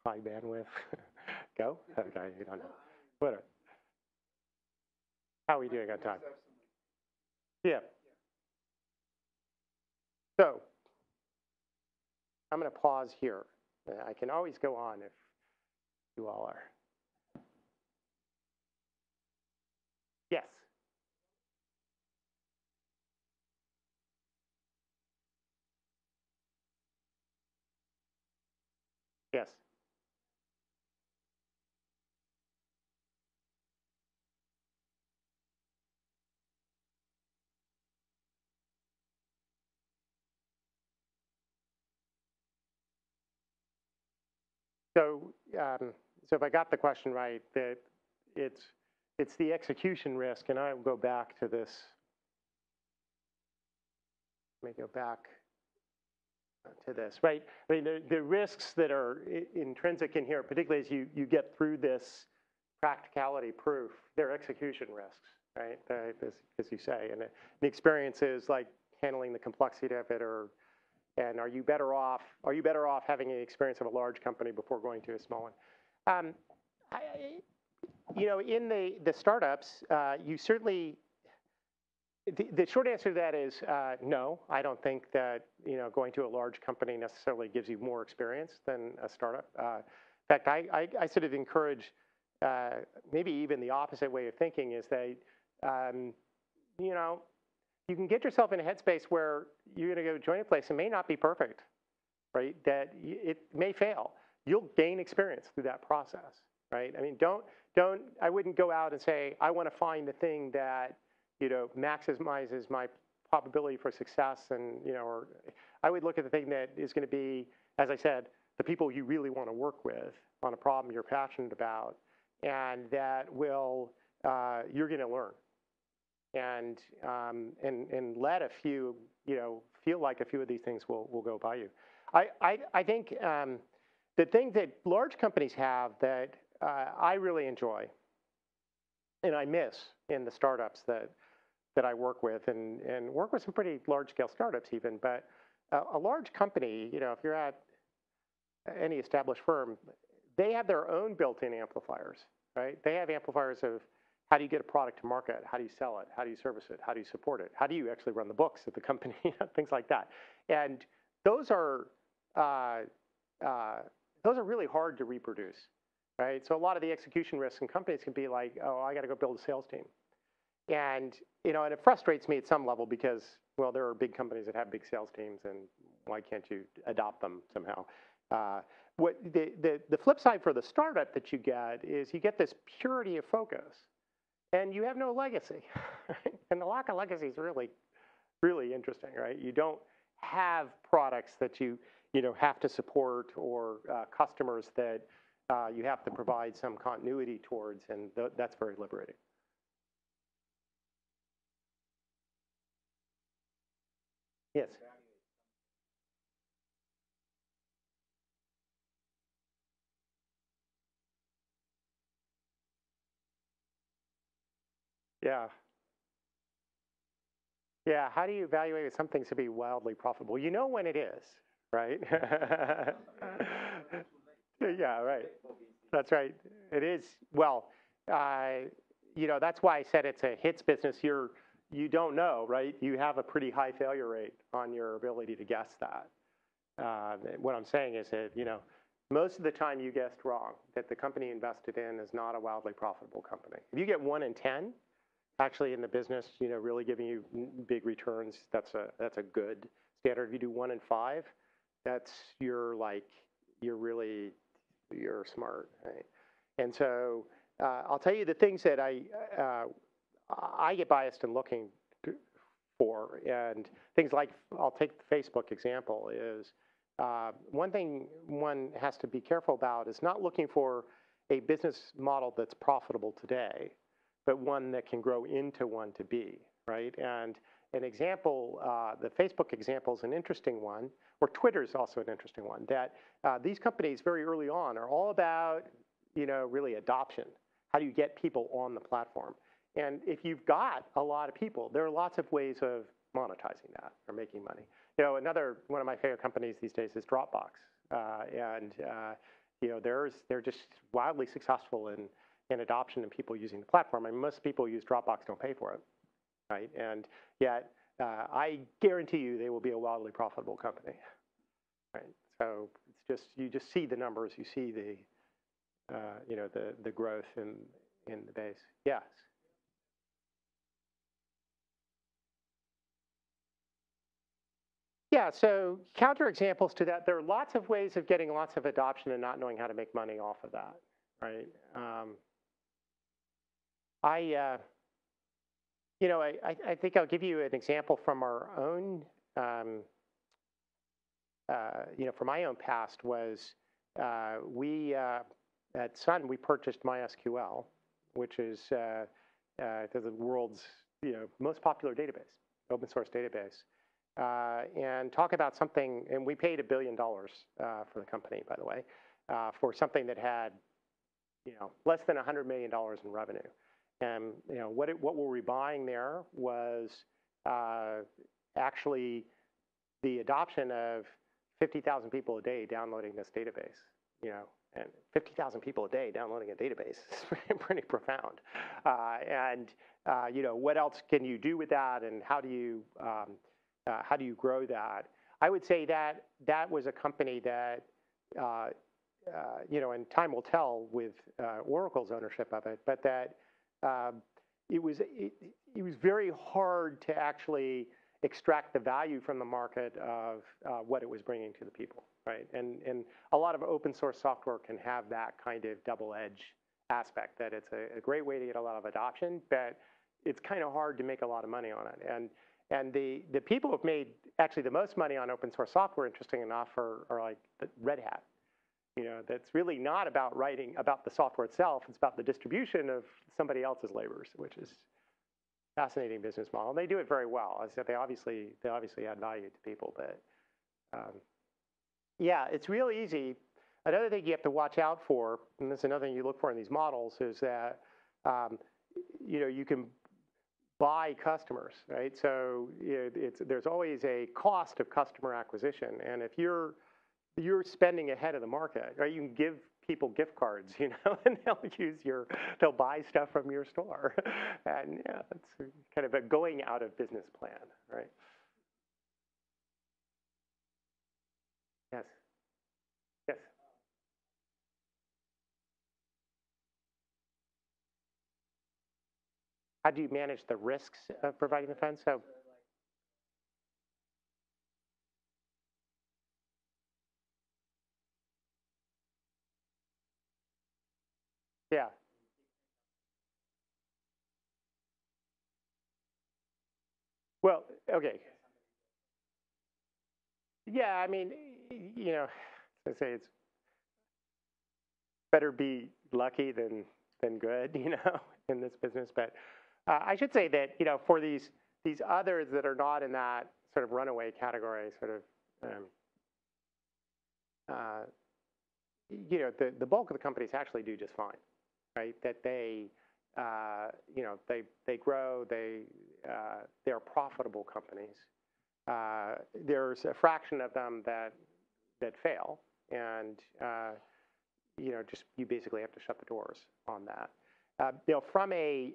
high bandwidth. Go? Okay, you don't know. Whatever. How are we doing on time? Yeah. So I'm going to pause here. I can always go on if you all are. Yes. Yes. So if I got the question right, that it's the execution risk, and I'll go back to this. Let me go back to this, right? I mean, the risks that are intrinsic in here, particularly as you get through this practicality proof, they're execution risks, right? As you say, and the experience is like handling the complexity of it, and are you better off having an experience of a large company before going to a small one? In the startups, you certainly. The short answer to that is no. I don't think that going to a large company necessarily gives you more experience than a startup. In fact, I sort of encourage maybe even the opposite way of thinking, is that you can get yourself in a headspace where you're going to go join a place. It may not be perfect, right? That it may fail. You'll gain experience through that process, right? I mean, I wouldn't go out and say, I want to find the thing that maximizes my probability for success, and or I would look at the thing that is going to be, as I said, the people you really want to work with on a problem you're passionate about, and that will you're going to learn, and let a few feel like a few of these things will go by you. I think the thing that large companies have that I really enjoy, and I miss in the startups that I work with, and work with some pretty large-scale startups even, but a large company, if you're at any established firm, they have their own built-in amplifiers, right? They have amplifiers of how do you get a product to market, how do you sell it, how do you service it, how do you support it, how do you actually run the books at the company, things like that. And those are really hard to reproduce, right? So a lot of the execution risks in companies can be like, oh, I got to go build a sales team. And, and it frustrates me at some level because, well, there are big companies that have big sales teams, and why can't you adopt them somehow? What the flip side for the startup that you get is you get this purity of focus, and you have no legacy. And the lack of legacy is really, really interesting, right? You don't have products that you have to support, or customers that you have to provide some continuity towards, and that's very liberating. Yes. Yeah. Yeah. How do you evaluate something to be wildly profitable? You know when it is, right? Yeah, right. That's right. It is. Well, that's why I said it's a hits business. You don't know, right? You have a pretty high failure rate on your ability to guess that. What I'm saying is that, most of the time you guessed wrong, that the company invested in is not a wildly profitable company. If you get 1 in 10, actually in the business, really giving you big returns, that's a good standard. If you do 1 in 5, you're smart, right? And so I'll tell you the things that I get biased in looking for, and things like, I'll take the Facebook example, is one thing one has to be careful about is not looking for a business model that's profitable today, but one that can grow into one to be, right? And an example, the Facebook example is an interesting one, or Twitter is also an interesting one, that these companies very early on are all about, really adoption. How do you get people on the platform? And if you've got a lot of people, there are lots of ways of monetizing that or making money. Another one of my favorite companies these days is Dropbox, and they're just wildly successful in adoption and people using the platform. I mean, most people who use Dropbox don't pay for it, right? And yet, I guarantee you they will be a wildly profitable company, right? So it's just, you just see the numbers, you see the growth in the base. Yes. Yeah, so counterexamples to that, there are lots of ways of getting lots of adoption and not knowing how to make money off of that, right? I think I'll give you an example from our own, from my own past was we, at Sun, we purchased MySQL, which is the world's most popular database, open source database. And talk about something, and we paid $1 billion for the company, by the way, for something that had, less than $100 million in revenue. And what were we buying there was actually the adoption of 50,000 people a day downloading this database. And 50,000 people a day downloading a database is pretty profound. What else can you do with that, and how do you grow that? I would say that was a company that, and time will tell with Oracle's ownership of it, but that it was very hard to actually extract the value from the market of what it was bringing to the people, right? And a lot of open source software can have that kind of double-edged aspect, that it's a great way to get a lot of adoption, but it's kind of hard to make a lot of money on it. And the people who've made actually the most money on open source software, interesting enough, are like Red Hat. That's really not about writing about the software itself. It's about the distribution of somebody else's labors, which is a fascinating business model. And they do it very well. As I said, they obviously add value to people. But yeah, it's really easy. Another thing you have to watch out for, and this is another thing you look for in these models, is that you can buy customers, right? So there's always a cost of customer acquisition, and if you're spending ahead of the market, right? You can give people gift cards, and they'll buy stuff from your store, and yeah, it's kind of a going out of business plan, right? Yes. Yes. How do you manage the risks of providing the funds? So, Yeah. Well, okay. Yeah, I mean, I say it's better be lucky than good, in this business. But I should say that, for these others that are not in that sort of runaway category, sort of, the bulk of the companies actually do just fine, right? That they grow, they're profitable companies. There's a fraction of them that fail, and just you basically have to shut the doors on that. From a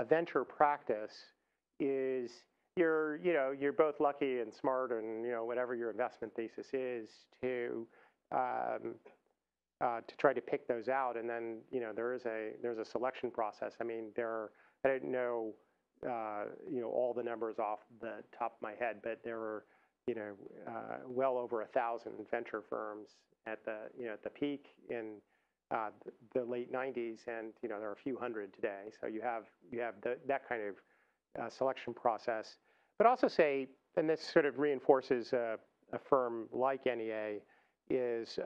venture practice is you're both lucky and smart, and whatever your investment thesis is to try to pick those out, and then there's a selection process. I mean, I don't know all the numbers off the top of my head, but there were well over 1,000 venture firms at the peak in the late 90s, and there are a few hundred today. So you have that kind of selection process. But also say, and this sort of reinforces a firm like NEA, is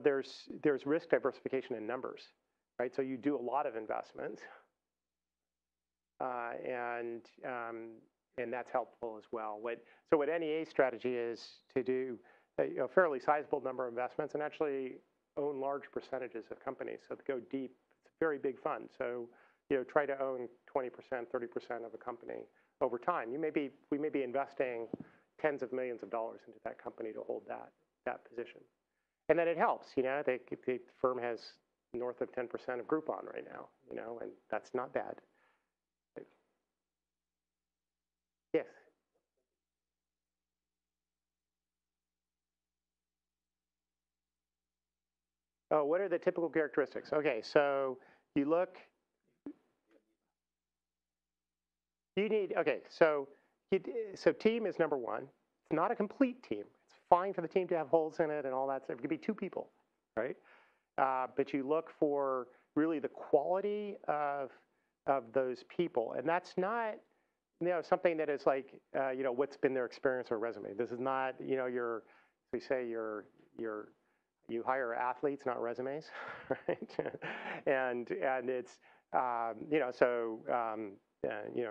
there's risk diversification in numbers, right? So you do a lot of investments, and that's helpful as well. So what NEA's strategy is to do a fairly sizable number of investments and actually own large percentages of companies. So to go deep, it's a very big fund. So try to own 20%, 30% of a company over time. We may be investing tens of millions of dollars into that company to hold that position. And then it helps, the firm has north of 10% of Groupon right now, and that's not bad. Yes. Oh, what are the typical characteristics? Okay, so you look. So team is number one. It's not a complete team. It's fine for the team to have holes in it and all that stuff. It could be two people, right? But you look for really the quality of those people, and that's not something that is like what's been their experience or resume. This is not we say you hire athletes, not resumes, right? and it's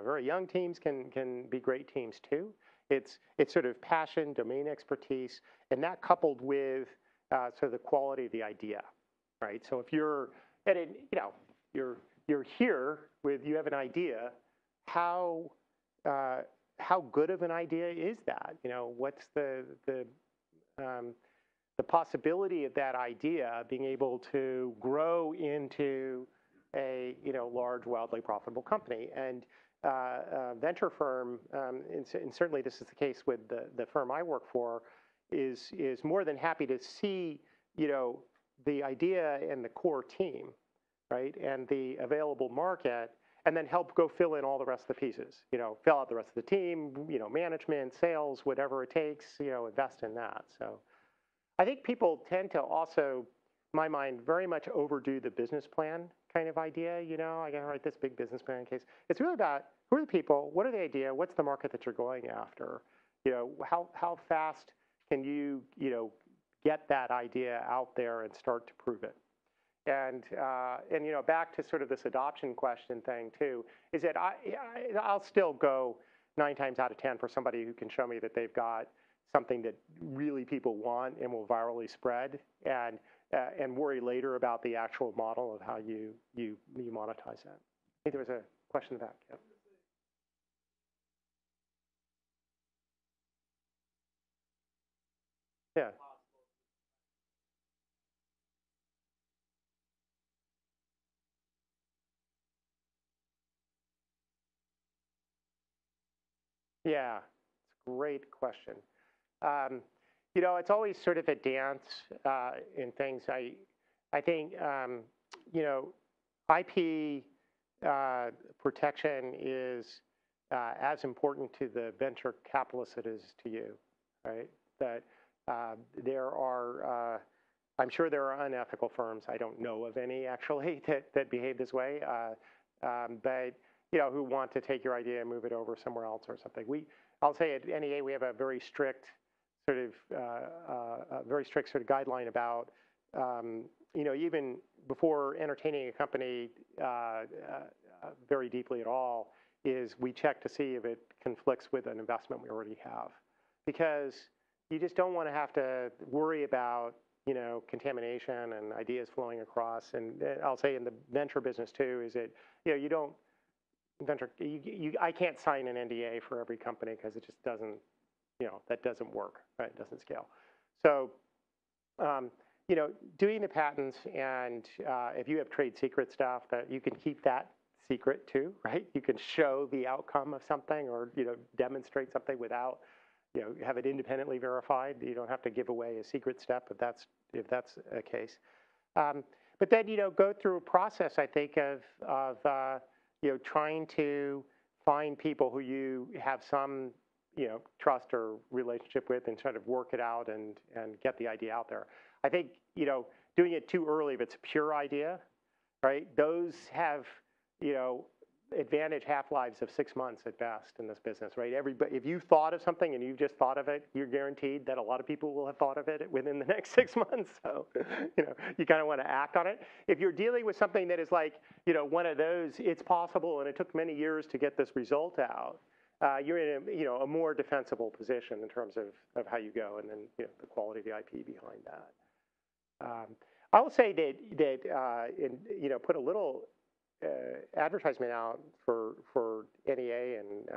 very young teams can be great teams too. It's sort of passion, domain expertise, and that coupled with sort of the quality of the idea, right? So if you're you're here with you have an idea, how good of an idea is that? What's the possibility of that idea being able to grow into a large, wildly profitable company? And venture firm, and certainly this is the case with the firm I work for, is more than happy to see the idea and the core team, right, and the available market, and then help go fill in all the rest of the pieces. Fill out the rest of the team, management, sales, whatever it takes. Invest in that. So I think people tend to also, in my mind, very much overdo the business plan kind of idea. I got to write this big business plan in case. It's really about who are the people, what are the idea, what's the market that you're going after, how fast can you get that idea out there and start to prove it. And back to sort of this adoption question thing too, is that I'll still go 9 times out of 10 for somebody who can show me that they've got something that really people want and will virally spread, and worry later about the actual model of how you monetize that. I think there was a question back. Yep. Yeah. Yeah, it's a great question. It's always sort of a dance in things. I think IP protection is as important to the venture capitalist as it is to you, right? That there are I'm sure there are unethical firms. I don't know of any actually that behave this way, but who want to take your idea and move it over somewhere else or something. I'll say at NEA we have a very strict sort of guideline about even before entertaining a company very deeply at all, is we check to see if it conflicts with an investment we already have, because you just don't want to have to worry about contamination and ideas flowing across. And I'll say in the venture business too, is that you don't I can't sign an NDA for every company because it just doesn't that doesn't work, right? It doesn't scale. So doing the patents, and if you have trade secret stuff, that you can keep that secret too, right? You can show the outcome of something, or demonstrate something without have it independently verified. You don't have to give away a secret step if that's a case. But then go through a process, I think, of trying to find people who you have some trust or relationship with, and try to work it out and get the idea out there. I think doing it too early, if it's a pure idea, right? Those have advantage half-lives of 6 months at best in this business, right? If you thought of something and you've just thought of it, you're guaranteed that a lot of people will have thought of it within the next 6 months. So, you kind of want to act on it. If you're dealing with something that is like, one of those, it's possible and it took many years to get this result out, you're in a more defensible position in terms of how you go, and then the quality of the IP behind that. I will say that put a little advertisement out for NEA and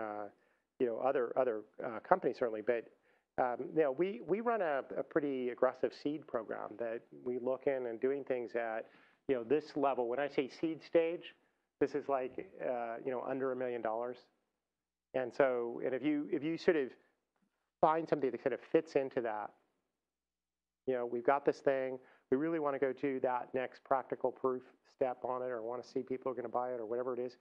other companies certainly, but we run a pretty aggressive seed program that we look in and doing things at this level. When I say seed stage, this is like under $1 million, and so if you sort of find something that kind of fits into that, we've got this thing, we really want to go to that next practical proof step on it, or want to see people are going to buy it, or whatever it is,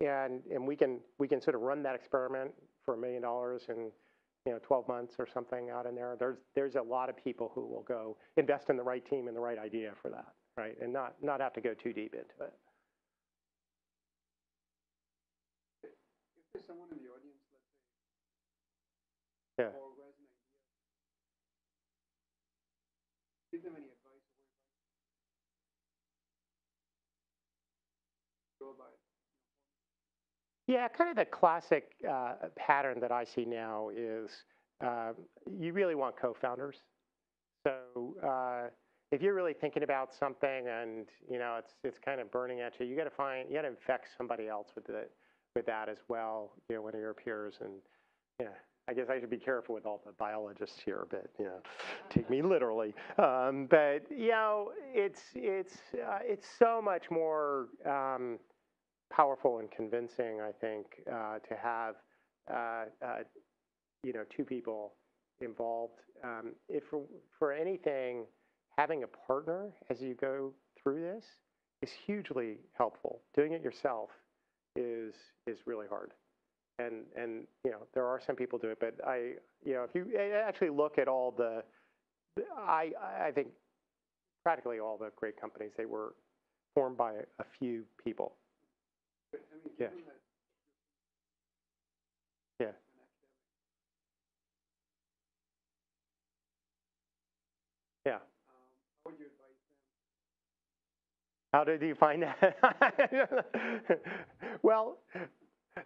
and we can sort of run that experiment for $1 million in 12 months or something out in there. There's a lot of people who will go invest in the right team and the right idea for that, right, and not have to go too deep into it. If there's someone in the audience, let's say, yeah, or who has an idea, give them any advice. Yeah, kind of the classic pattern that I see now is you really want co-founders. So if you're really thinking about something and it's kind of burning at you, you got to infect somebody else with that as well. One of your peers, and I guess I should be careful with all the biologists here, but take me literally. But it's so much more powerful and convincing, I think, to have two people involved. If for anything, having a partner as you go through this is hugely helpful. Doing it yourself is really hard, and there are some people do it, but if you actually look at all I think practically all the great companies, they were formed by a few people. Yeah. Yeah. Yeah. How would you advise them? How did you find that? Well,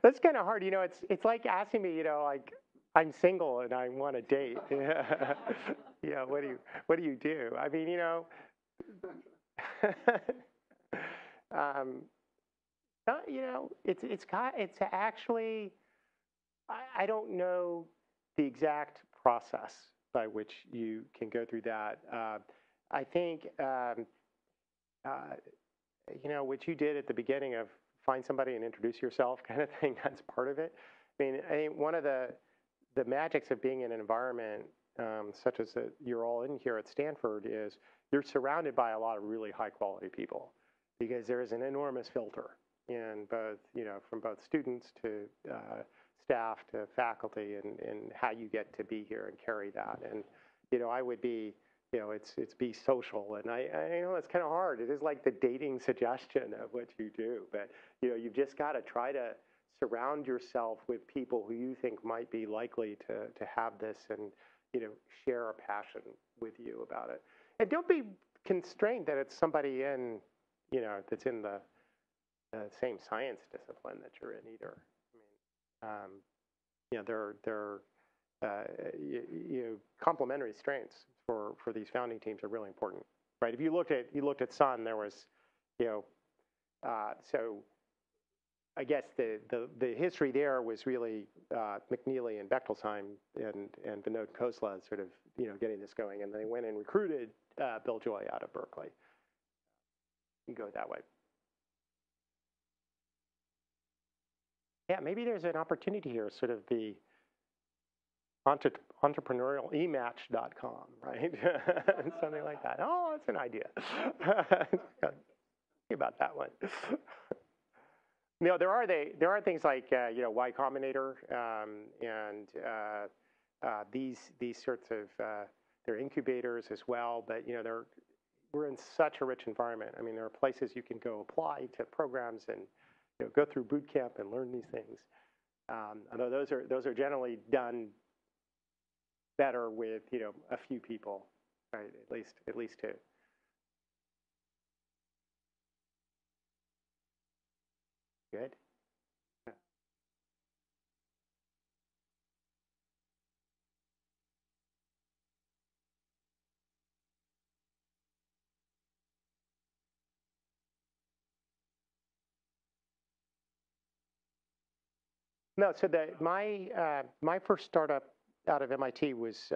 that's kind of hard. It's like asking me, like, I'm single and I want to date. Yeah. What do you do? I mean, it's actually, I don't know the exact process by which you can go through that. I think, what you did at the beginning of find somebody and introduce yourself kind of thing, that's part of it. I think one of the magics of being in an environment such as that you're all in here at Stanford is you're surrounded by a lot of really high quality people, because there is an enormous filter in both, from both students to staff to faculty, and how you get to be here and carry that. And, I would be it's be social. And I know it's kind of hard. It is like the dating suggestion of what you do, but you've just got to try to surround yourself with people who you think might be likely to have this and share a passion with you about it. And don't be constrained that it's somebody in that's in the same science discipline that you're in either. Complementary strengths for these founding teams are really important, right? If you looked at Sun, there was, so I guess the history there was really McNeely and Bechtelsheim and Vinod Khosla sort of getting this going, and they went and recruited Bill Joy out of Berkeley. You can go that way. Yeah, maybe there's an opportunity here, sort of the entrepreneurial ematch.com, right? Something like that. Oh, that's an idea. Think about that one. There are things like Y Combinator and these sorts of they're incubators as well. But we're in such a rich environment. I mean, there are places you can go apply to programs and go through boot camp and learn these things. Although those are generally done better with a few people, right? At least two. Good. Yeah. No, so my first startup out of MIT was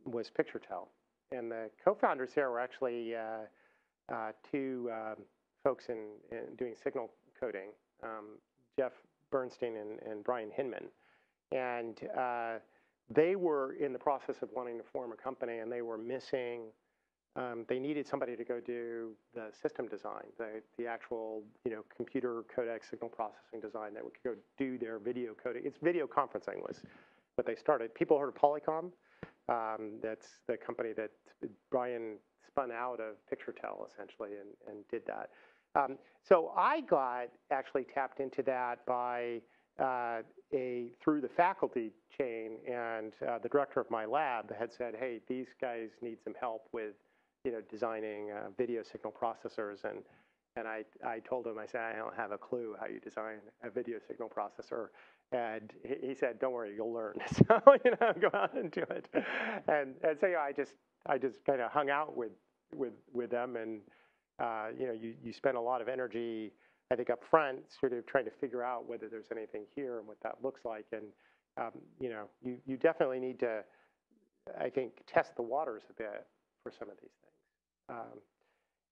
PictureTel, and the co-founders there were actually two folks in doing signal coding, Jeff Bernstein and Brian Hinman, and they were in the process of wanting to form a company, and they were missing. They needed somebody to go do the system design, the actual computer codec signal processing design that would go do their video coding. It's video conferencing was what they started. People heard of Polycom? That's the company that Brian spun out of PictureTel essentially and did that. So I got actually tapped into that by through the faculty chain, and the director of my lab had said, "Hey, these guys need some help with designing video signal processors," and I told him, I said, "I don't have a clue how you design a video signal processor," and he said, "Don't worry, you'll learn." So go out and do it, and so I just kind of hung out with them, and you spend a lot of energy, I think, up front, sort of trying to figure out whether there's anything here and what that looks like, and you definitely need to, I think, test the waters a bit for some of these things,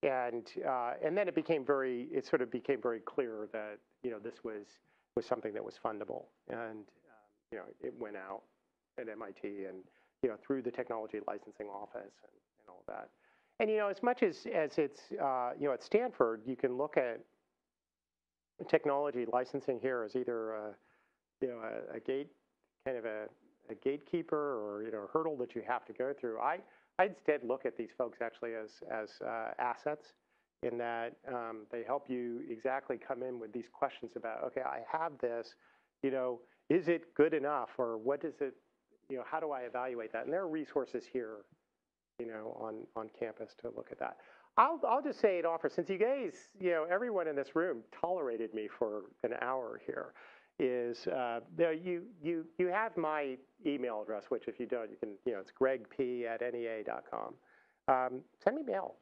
and then it sort of became very clear that this was something that was fundable, and it went out at MIT and through the technology licensing office and all of that. And as much as it's at Stanford, you can look at technology licensing here as either a gate, kind of a gatekeeper, or a hurdle that you have to go through. I instead look at these folks actually as assets, in that they help you exactly come in with these questions about, okay, I have this, is it good enough, or what does it, how do I evaluate that? And there are resources here, on campus to look at that. I'll just say it offers, since you guys, everyone in this room tolerated me for an hour here, is you have my email address, which if you don't, you can, it's gregp@nea.com. Send me mail,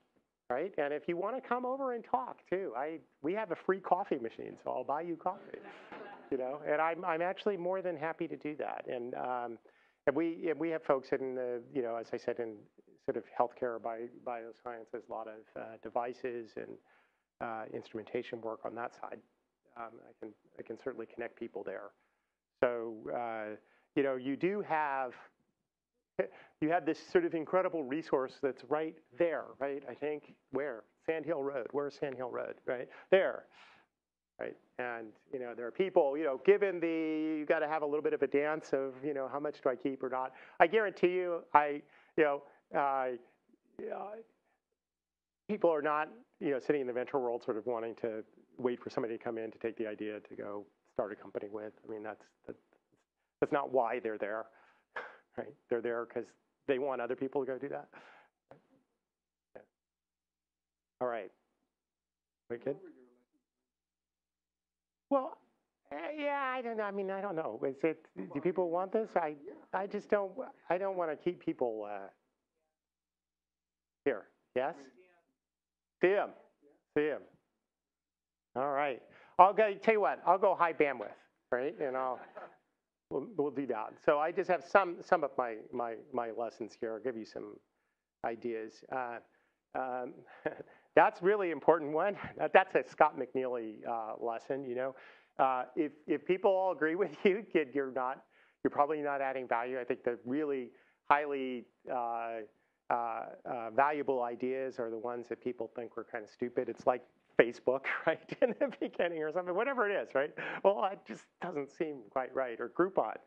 right? And if you want to come over and talk too, we have a free coffee machine, so I'll buy you coffee, and I'm actually more than happy to do that. And we have folks in as I said, in sort of healthcare, biosciences, a lot of devices and instrumentation work on that side. I can certainly connect people there. So you have this sort of incredible resource that's right there, right? I think where Sand Hill Road. Where's Sand Hill Road? Right there, right? And there are people. Given you got to have a little bit of a dance of how much do I keep or not. I guarantee you, people are not, sitting in the venture world sort of wanting to wait for somebody to come in to take the idea to go start a company with. I mean, that's not why they're there, right? They're there because they want other people to go do that. Yeah. All right. We good? Well, yeah, I don't know. I mean, I don't know. Do people want this? I just don't. I don't want to keep people here. Yes. See him. See him. All right. I'll go. Tell you what. I'll go high bandwidth, right? And we'll do that. So I just have some of my lessons here. I'll give you some ideas. That's really important one. That's a Scott McNeely lesson. If people all agree with you, you're probably not adding value. I think the really highly valuable ideas are the ones that people think were kind of stupid. It's like Facebook, right, in the beginning or something, whatever it is, right? Well, it just doesn't seem quite right. Or Groupon.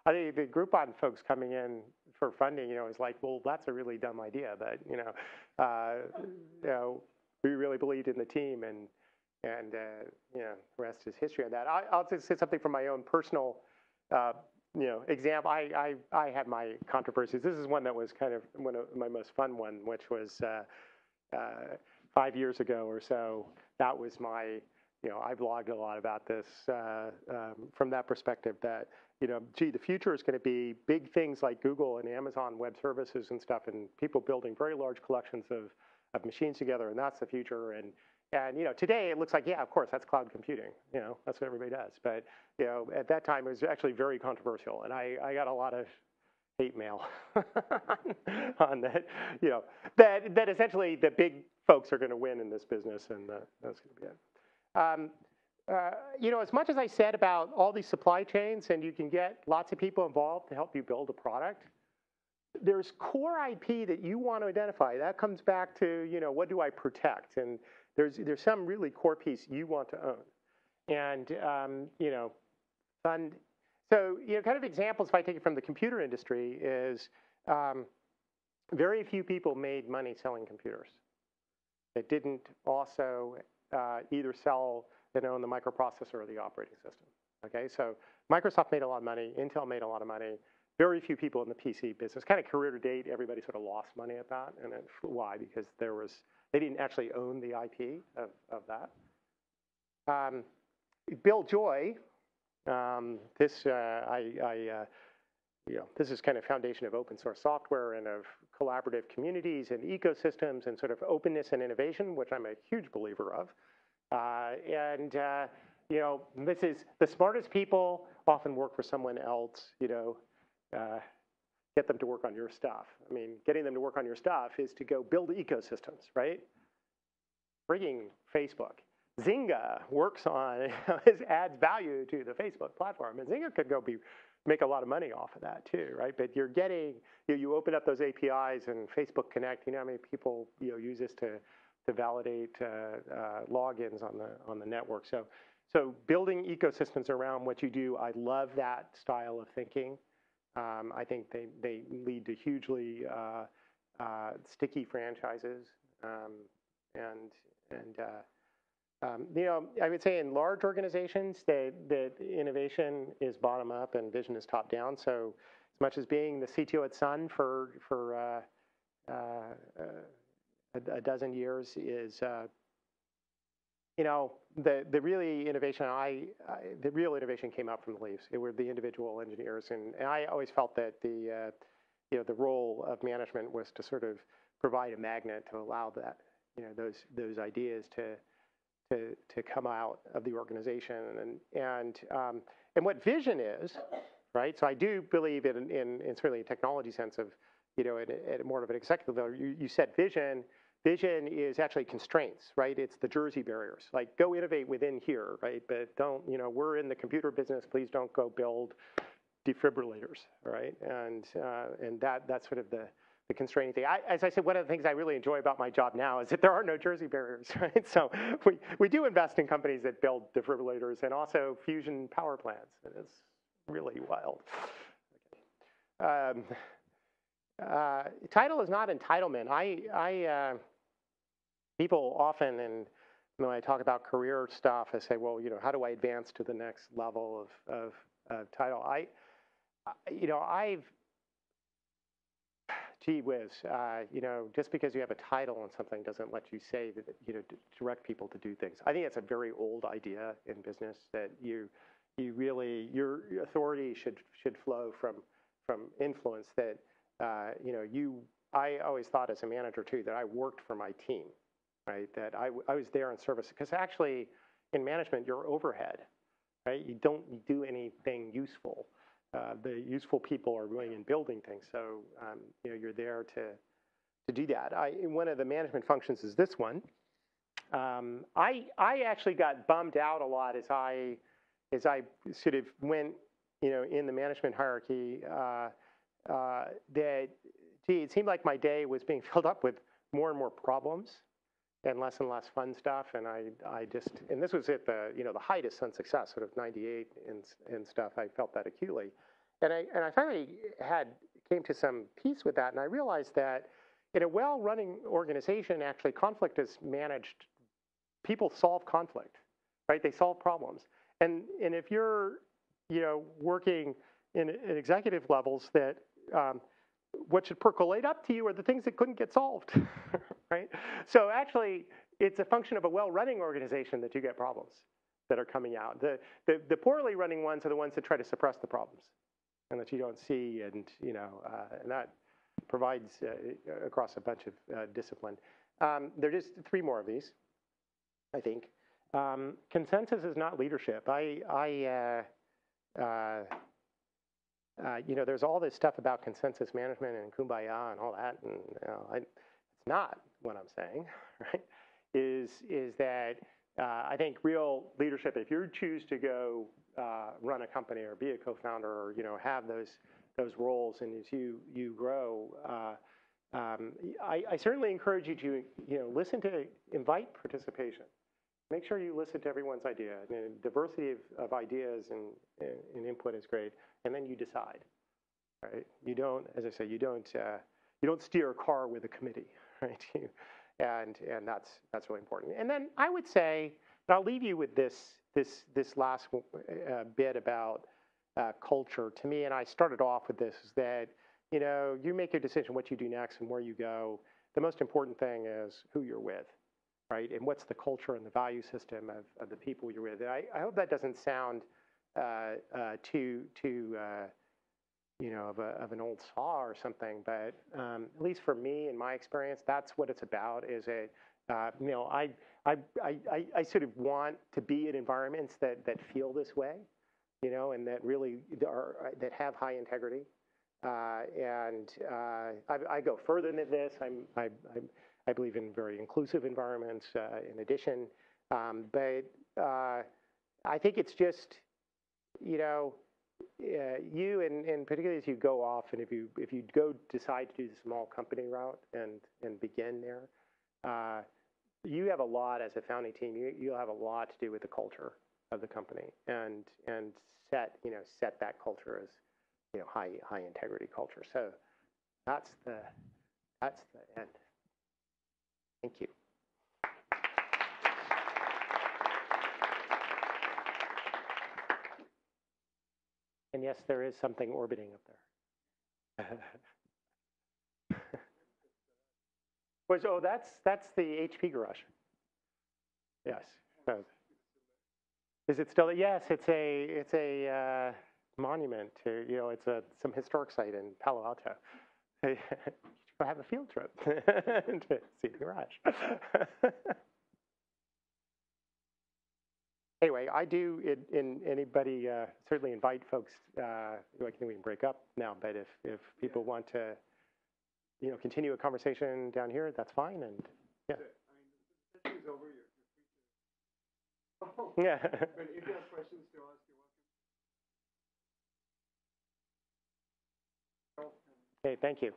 I think the Groupon folks coming in for funding, is like, well, that's a really dumb idea, but we really believed in the team, and the rest is history on that. I'll just say something from my own personal example. I had my controversies. This is one that was kind of one of my most fun one, which was 5 years ago or so. That was my, I blogged a lot about this from that perspective that, the future is going to be big things like Google and Amazon Web Services and stuff, and people building very large collections of machines together, and that's the future. And today it looks like, yeah, of course, that's cloud computing. That's what everybody does. But at that time it was actually very controversial, and I got a lot of hate mail on that. That essentially the big folks are going to win in this business, and that's going to be it. As much as I said about all these supply chains, and you can get lots of people involved to help you build a product, there's core IP that you want to identify. That comes back to, what do I protect? And there's some really core piece you want to own. And, so, kind of examples, if I take it from the computer industry, is very few people made money selling computers. That didn't also either sell and own the microprocessor or the operating system. Okay, so Microsoft made a lot of money, Intel made a lot of money. Very few people in the PC business, kind of career to date, everybody sort of lost money at that. And why? Because they didn't actually own the IP of that. Bill Joy, this is kind of foundation of open source software and of collaborative communities and ecosystems and sort of openness and innovation, which I'm a huge believer of. This is the smartest people often work for someone else, get them to work on your stuff. I mean, getting them to work on your stuff is to go build ecosystems, right? Frigging Facebook. Zynga works on, adds value to the Facebook platform. And Zynga could go make a lot of money off of that too, right? But you're getting, you open up those APIs and Facebook Connect, how many people use this to validate logins on the network. So building ecosystems around what you do, I love that style of thinking. I think they lead to hugely sticky franchises, I would say in large organizations that innovation is bottom up and vision is top down. So as much as being the CTO at Sun for a dozen years is, the really innovation the real innovation came out from the leaves. It were the individual engineers, and I always felt that the role of management was to sort of provide a magnet to allow that, those ideas to come out of the organization, and what vision is, right? So I do believe in certainly a technology sense of, at more of an executive level, you set vision. Vision is actually constraints, right? It's the Jersey barriers. Like, go innovate within here, right? But don't, we're in the computer business. Please don't go build defibrillators, right? And that's sort of the constraining thing. As I said, one of the things I really enjoy about my job now is that there are no Jersey barriers, right? So we do invest in companies that build defibrillators and also fusion power plants, and it's really wild. Okay. Title is not entitlement. People often, and when I talk about career stuff, I say, well, how do I advance to the next level of title? Gee whiz, just because you have a title on something doesn't let you say that, direct people to do things. I think that's a very old idea in business, that you really, your authority should flow from influence. That, I always thought as a manager too that I worked for my team, right? That I was there in service, because actually in management you're overhead, right? You don't do anything useful. The useful people are going and building things, so you're there to do that. One of the management functions is this one. I actually got bummed out a lot as I sort of went in the management hierarchy, that it seemed like my day was being filled up with more and more problems and less fun stuff. And and this was at the the height of Sun success, sort of '98 and stuff. I felt that acutely, and I finally came to some peace with that, and I realized that in a well-running organization, actually conflict is managed. People solve conflict, right? They solve problems, and if you're working in executive levels, that what should percolate up to you are the things that couldn't get solved, right? So actually, it's a function of a well-running organization that you get problems that are coming out. The poorly running ones are the ones that try to suppress the problems and that you don't see, and and that provides across a bunch of discipline. There are just 3 more of these, I think. Consensus is not leadership. There's all this stuff about consensus management and kumbaya and all that, and it's not what I'm saying, right? Is that I think real leadership, if you choose to go run a company or be a co-founder, or have those roles, and as you grow, I certainly encourage you to listen to, invite participation. Make sure you listen to everyone's idea. And diversity of ideas and input is great. And then you decide, right? You don't, as I say, you don't steer a car with a committee, right? And that's really important. And then I would say, and I'll leave you with this last bit about culture. To me, and I started off with this, is that you make your decision what you do next and where you go. The most important thing is who you're with, right? And what's the culture and the value system of the people you're with. And I hope that doesn't sound too of an old saw or something, but at least for me, in my experience, that's what it's about. Is I sort of want to be in environments that feel this way, and that really that have high integrity. And I go further than this. I believe in very inclusive environments. In addition, but I think it's just you, and particularly as you go off, and if you decide to do the small company route and begin there, you have a lot as a founding team. You'll have a lot to do with the culture of the company, and set that culture as high integrity culture. So that's the end. Thank you. And yes, there is something orbiting up there. Oh, that's the HP garage. Yes. Is it still? Yes, it's a monument to it's some historic site in Palo Alto. You should have a field trip to see the garage. Anyway, I do anybody certainly invite folks. We can break up now, but if people want to continue a conversation down here, that's fine. And yeah. The session's over. You're free to. Yeah. But if you have questions to ask, you're welcome. Okay, thank you.